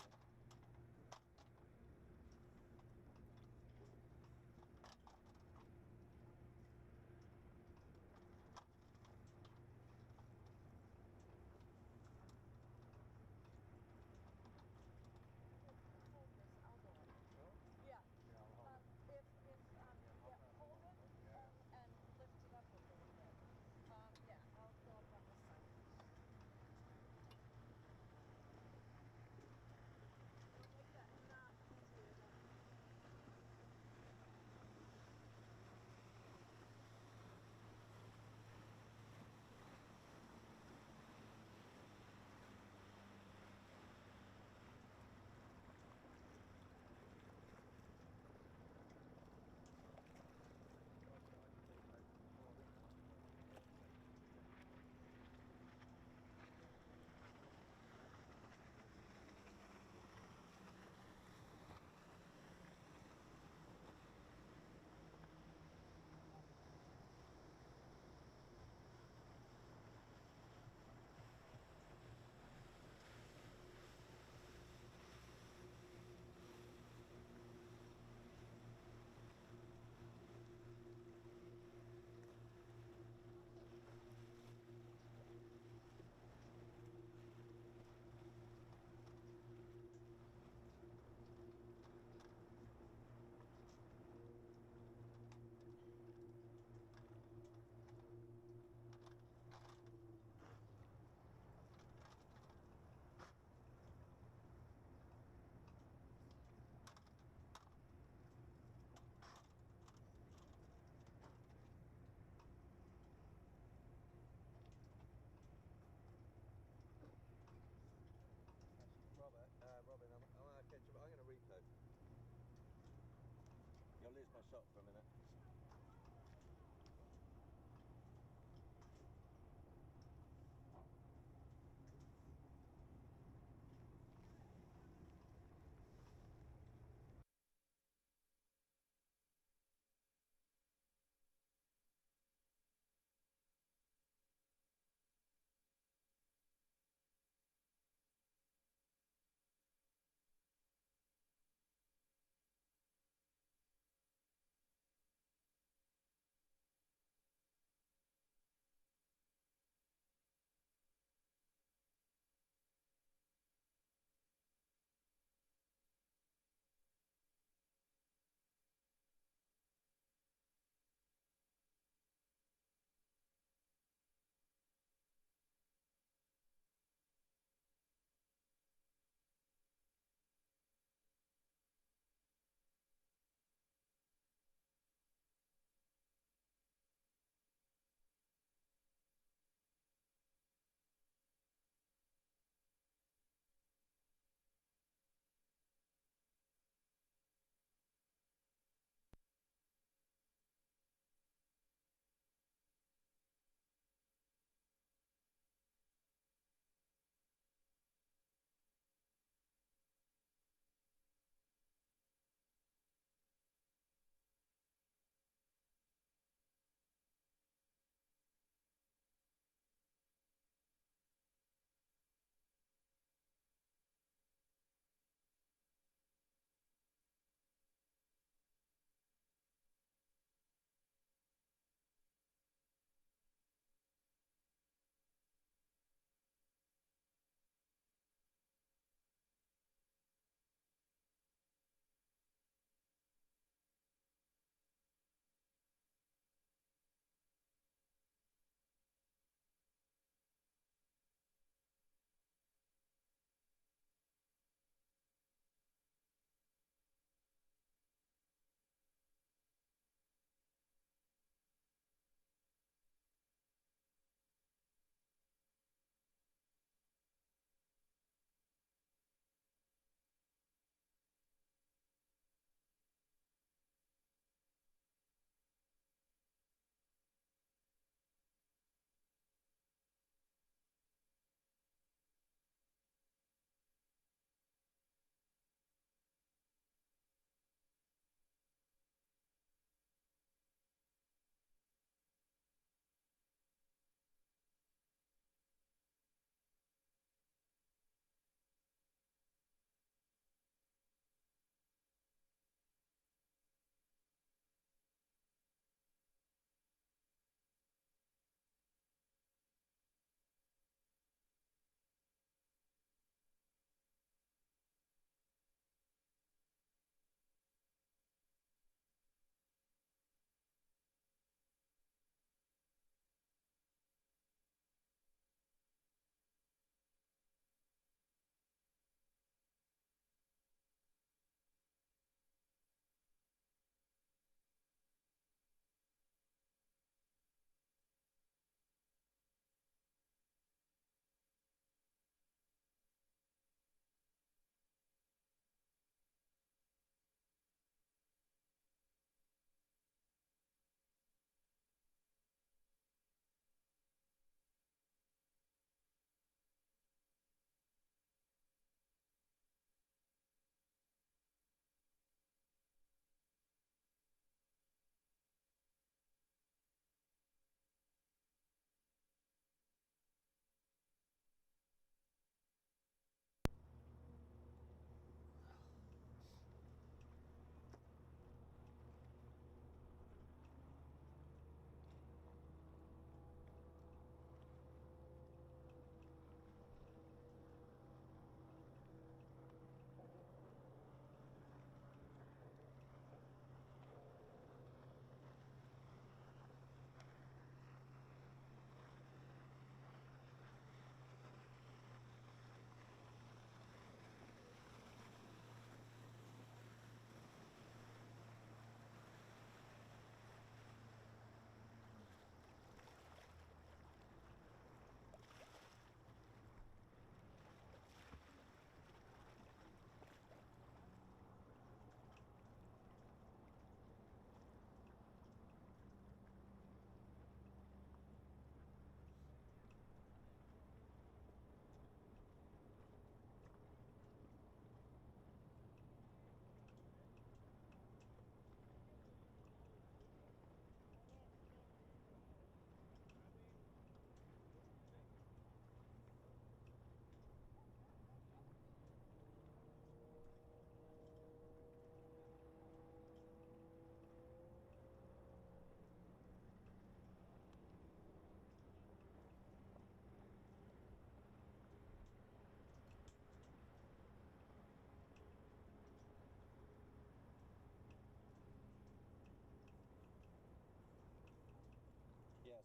Robin, I'm going to repo. You'll lose my shot for a minute.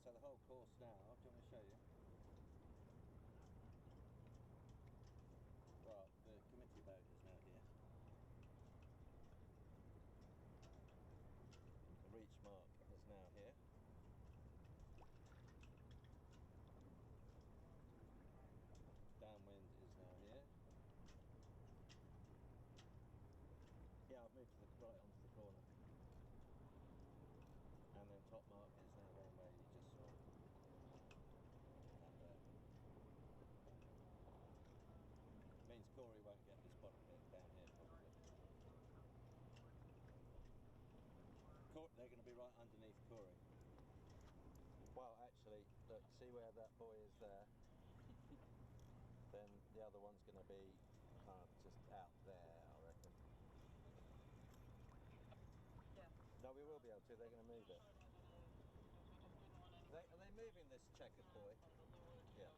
so the whole course now, do you want me to show you? Well, the committee boat is now here. The reach mark is now here. Downwind is now here. Yeah, I've moved to the right onto the corner. And then top mark is now going where you just saw. And means Corey won't get this bottom bit down here probably. They're going to be right underneath Corey. Well, actually, look, see where that buoy is there? Then the other one's going to be kind of just out there, I reckon. Yeah. No, we will be able to. They're going to move it. Are they moving this checkered buoy? Yeah.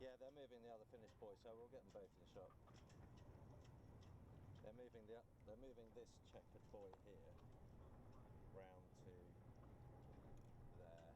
Yeah, they're moving the other finished buoy, so we'll get them both in shot. They're moving this checkered buoy here round to there.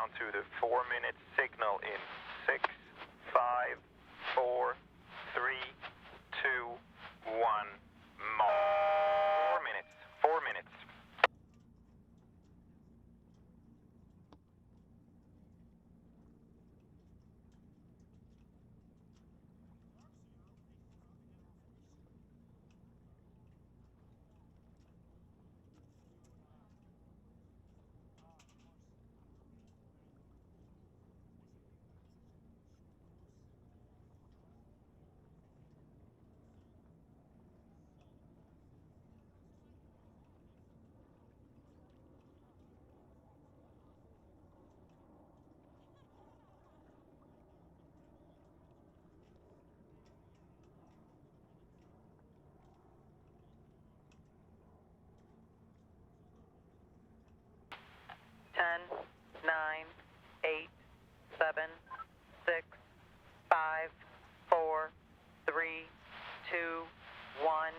down to the 4-minute signal in 6, 5, 4, 3, 2, 1, more. 4 minutes, 4 minutes. Ten, 9, 8, 7, 6, 5, 4, 3, 2, 1.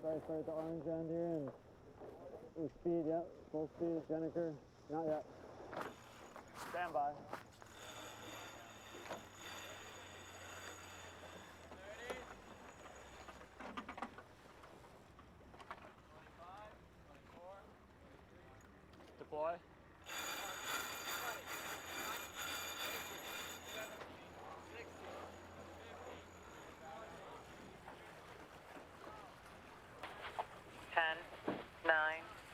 Try to start the orange end here and with speed, yep. Full speed, Jennifer. Not yet. Stand by. Deploy.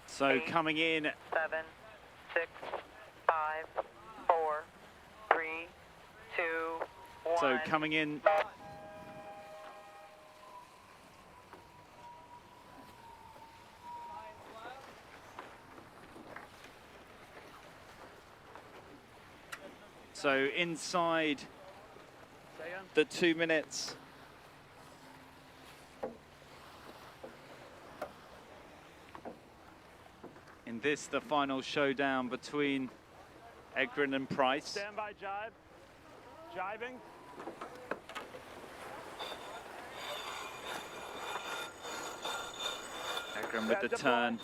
So 8, coming in 7, 6, 5, 4, 3, 2, 1. So coming in so inside the 2 minutes. In this, the final showdown between Edgren and Price. Stand by, jibe. Jibing. Edgren with the turn.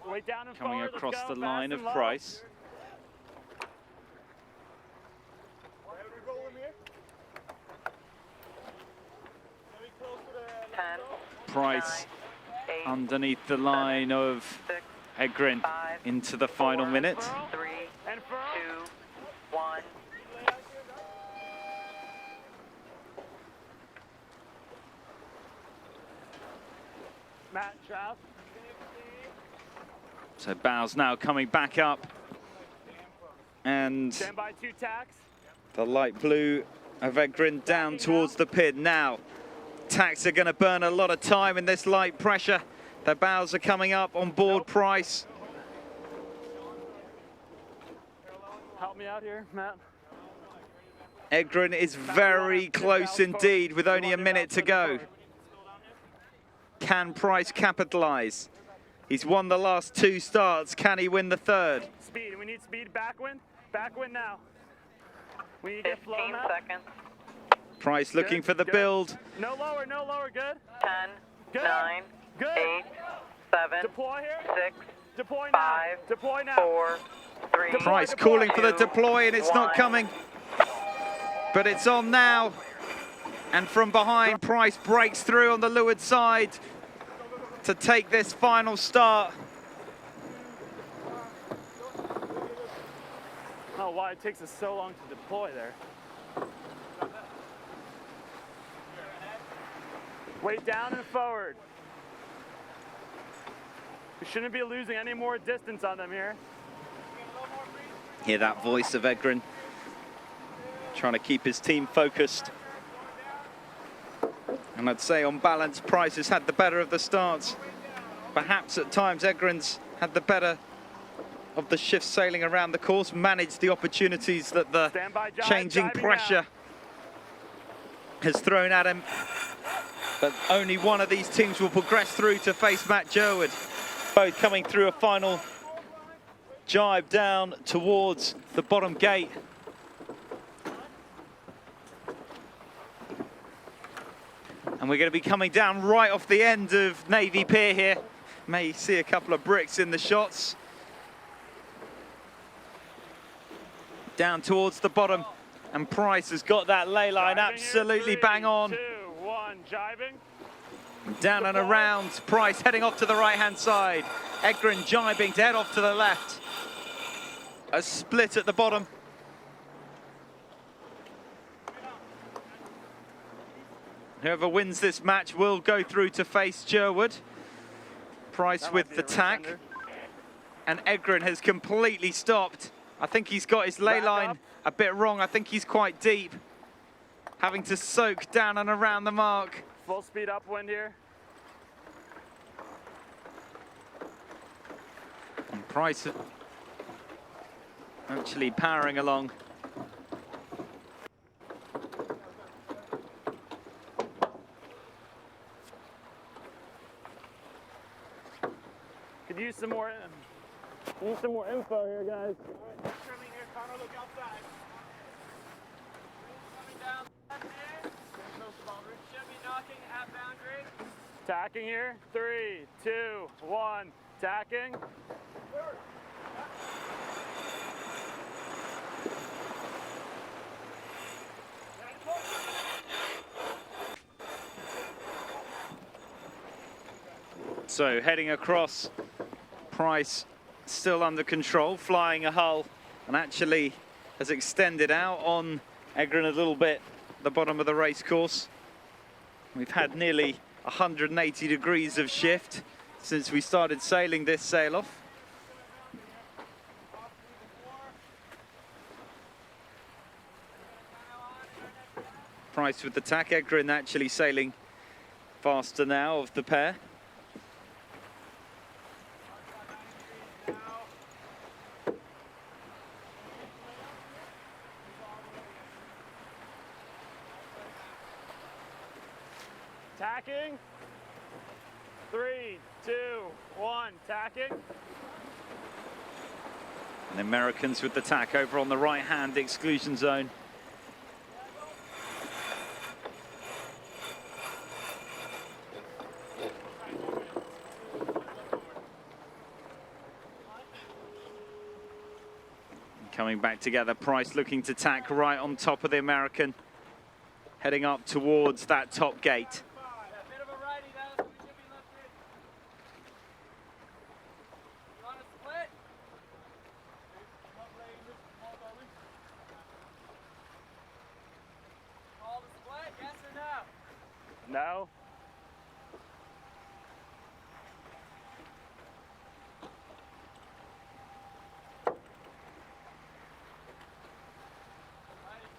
Way down and Coming forward. across Let's go. the Fast line and of low. Price. Price underneath the line of Edgren into the final minute. 3, 2, 1. Matt, Trav. So Bowes now coming back up. And Stand by, 2 tacks. the light blue of Edgren down towards the pit now. Tacks are going to burn a lot of time in this light pressure. The bows are coming up on board Price. Help me out here, Matt. Edgren is very close indeed with only a minute to go. Can Price capitalize? He's won the last 2 starts. Can he win the third? Speed. We need speed. Backwind. Backwind now. We need to get flow, 15 Matt. seconds. Price looking for the build. No lower, no lower. Good. 10, Good. 9, Good. 8, 7, Deploy here. 6, Deploy now. 5, Deploy now. 4, 3, Deploy, Price deploy. calling for the deploy and it's not 1. coming. But it's on now. And from behind, Price breaks through on the leeward side to take this final start. I don't know why it takes us so long to deploy there. Weight down and forward. We shouldn't be losing any more distance on them here. Hear that voice of Edgren, trying to keep his team focused. And I'd say on balance, Price has had the better of the starts. Perhaps at times Edgren's had the better of the shifts sailing around the course, managed the opportunities that the changing pressure has thrown at him. But only one of these teams will progress through to face Matt Jerwood. Both coming through a final jibe down towards the bottom gate. And we're going to be coming down right off the end of Navy Pier here. May see a couple of bricks in the shots. Down towards the bottom. And Price has got that ley line absolutely bang on. 3, 2, 1, jibing. Down and around. Price heading off to the right-hand side. Egren jibing to head off to the left. A split at the bottom. Whoever wins this match will go through to face Jerwood. Price with the tack. And Egren has completely stopped. I think he's got his ley line a bit wrong. I think he's quite deep. Having to soak down and around the mark. Full speed upwind here. And Price actually powering along. Could use some more info here, guys. Trimming here, Connor, look outside. Coming down left here. Should be knocking at boundary. Tacking here. 3, 2, 1. Tacking. So heading across, Price still under control, flying a hull, and actually has extended out on Egren a little bit at the bottom of the race course. We've had nearly 180 degrees of shift since we started sailing this sail-off. Price with the tack, Egren actually sailing faster now of the pair. Tacking. 3, 2, 1. Tacking. And the Americans with the tack over on the right-hand exclusion zone. Coming back together, Price looking to tack right on top of the American, heading up towards that top gate. No.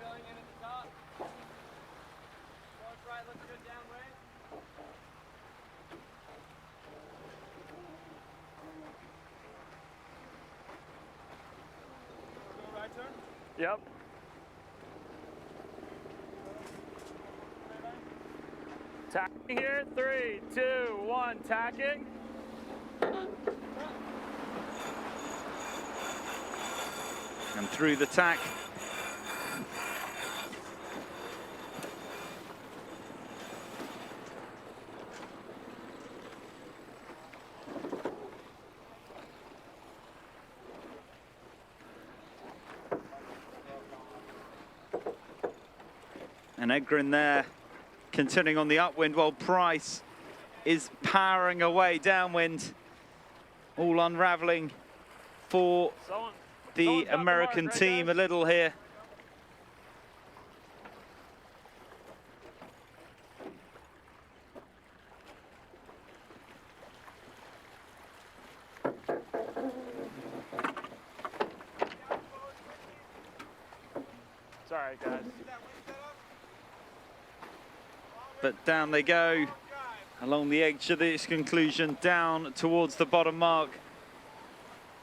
Filling in at the top. Course right looks good downwind. Go right turn? Yep. Tacking here. 3, 2, 1. Tacking. And through the tack. And Egren there, continuing on the upwind while Price is powering away downwind. All unraveling for the American team a little here. Sorry, guys. But down they go along the edge of this conclusion, down towards the bottom mark.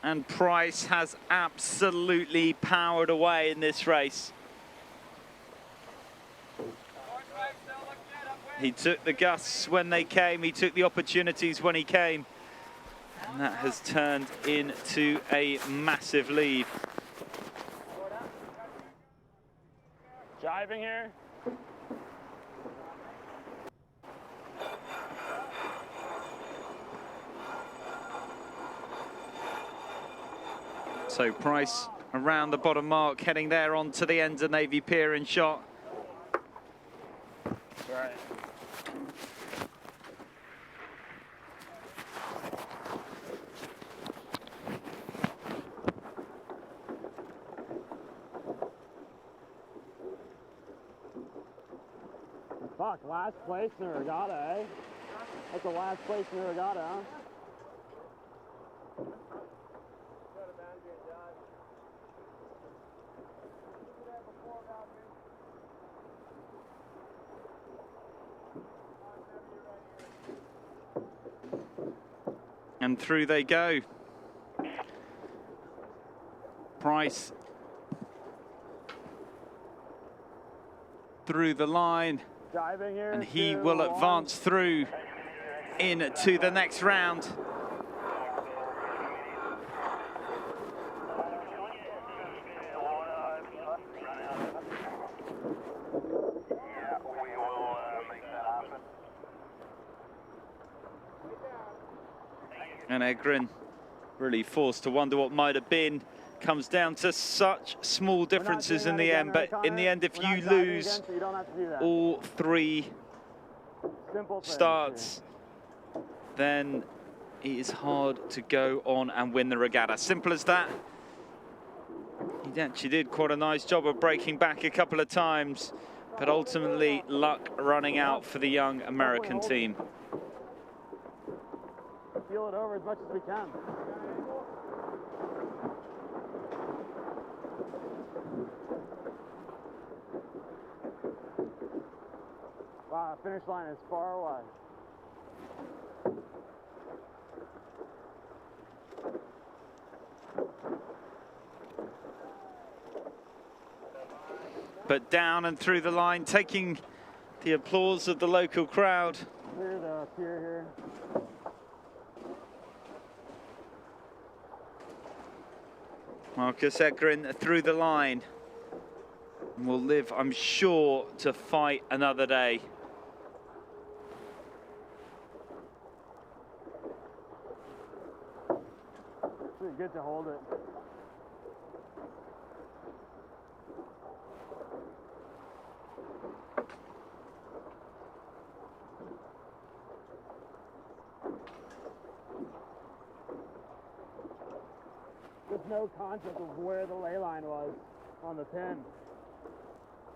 And Price has absolutely powered away in this race. Course right still looks good upwind. He took the gusts when they came. He took the opportunities when he came. And that has turned into a massive lead. Jiving here. So Price around the bottom mark, heading there onto the end of Navy Pier in shot. Right. Fuck, last place in the regatta, eh? That's the last place in the regatta, huh? And through they go. Price through the line. Here, and he will advance through into the next round. And Egrin really forced to wonder what might have been. Comes down to such small differences in the end, but in the end, if you lose all three starts, then it is hard to go on and win the regatta. Simple as that. He actually did quite a nice job of breaking back a couple of times, but ultimately luck running out for the young American team. Feel it over as much as we can. Wow, the finish line is far away. But down and through the line, taking the applause of the local crowd. Clear the pier here. Marcus Egrin through the line. And will live, I'm sure, to fight another day. It's good to hold it. There's no concept of where the ley line was on the pin.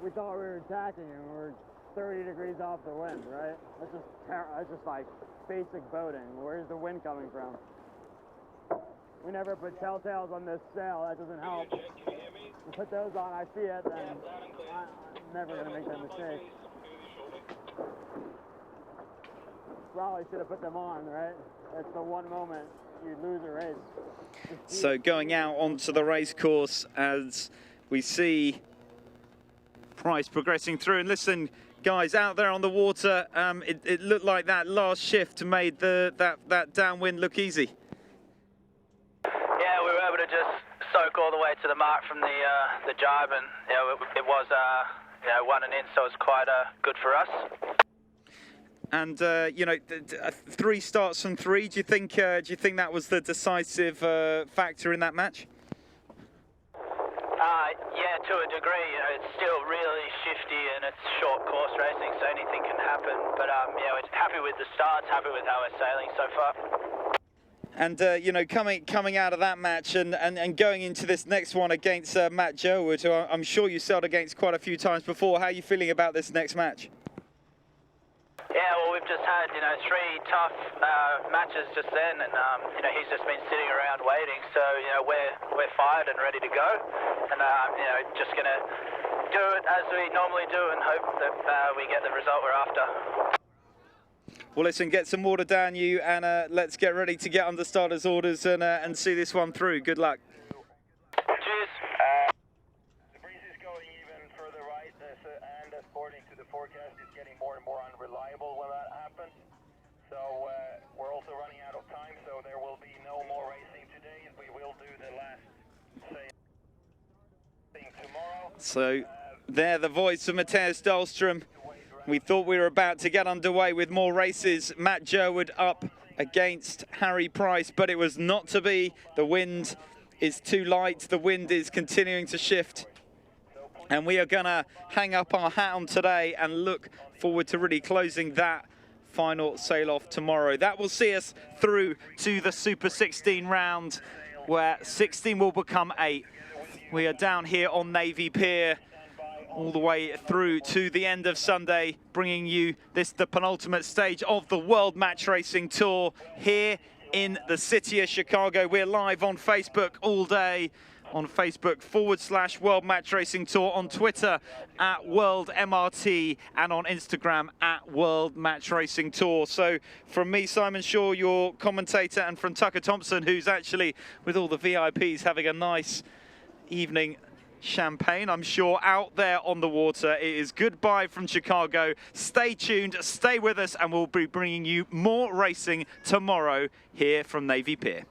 We thought we were attacking and we were 30 degrees off the wind, right? That's just like basic boating. Where's the wind coming from? We never put telltales on this sail. That doesn't help. We put those on, I see it, then I'm never going to make that mistake. Probably should have put them on, right? That's the one moment you lose a race. So going out onto the race course as we see Price progressing through. And listen, guys, out there on the water, it looked like that last shift made that downwind look easy. Yeah, we were able to just soak all the way to the mark from the jibe, and it was 1 and in, so it was quite good for us. And 3 starts from 3. Do you think that was the decisive factor in that match? Yeah, to a degree. It's still really shifty and it's short course racing, so anything can happen. But we're happy with the starts, happy with how we're sailing so far. And coming out of that match and going into this next one against Matt Jowood, who I'm sure you sailed against quite a few times before. How are you feeling about this next match? Yeah, well, we've just had 3 tough matches just then, and he's just been sitting around waiting. So we're fired and ready to go, and just gonna do it as we normally do and hope that we get the result we're after. Well, listen, get some water down you, and let's get ready to get under starters' orders and see this one through. Good luck. Cheers. The breeze is going even further right, and according to the forecast, it's getting more and more unreliable. So there, the voice of Matthias Dahlstrom. We thought we were about to get underway with more races. Matt Jerwood up against Harry Price, but it was not to be. The wind is too light. The wind is continuing to shift. And we are going to hang up our hat on today and look forward to really closing that final sail-off tomorrow. That will see us through to the Super 16 round, where 16 will become 8. We are down here on Navy Pier all the way through to the end of Sunday, bringing you the penultimate stage of the World Match Racing Tour here in the city of Chicago. We're live on Facebook all day, on Facebook /World Match Racing Tour, on Twitter @WorldMRT, and on Instagram @World Match Racing Tour. So from me, Simon Shaw, your commentator, and from Tucker Thompson, who's actually with all the VIPs having a nice evening champagne, I'm sure, out there on the water. It is goodbye from Chicago. Stay tuned, stay with us, and we'll be bringing you more racing tomorrow here from Navy Pier.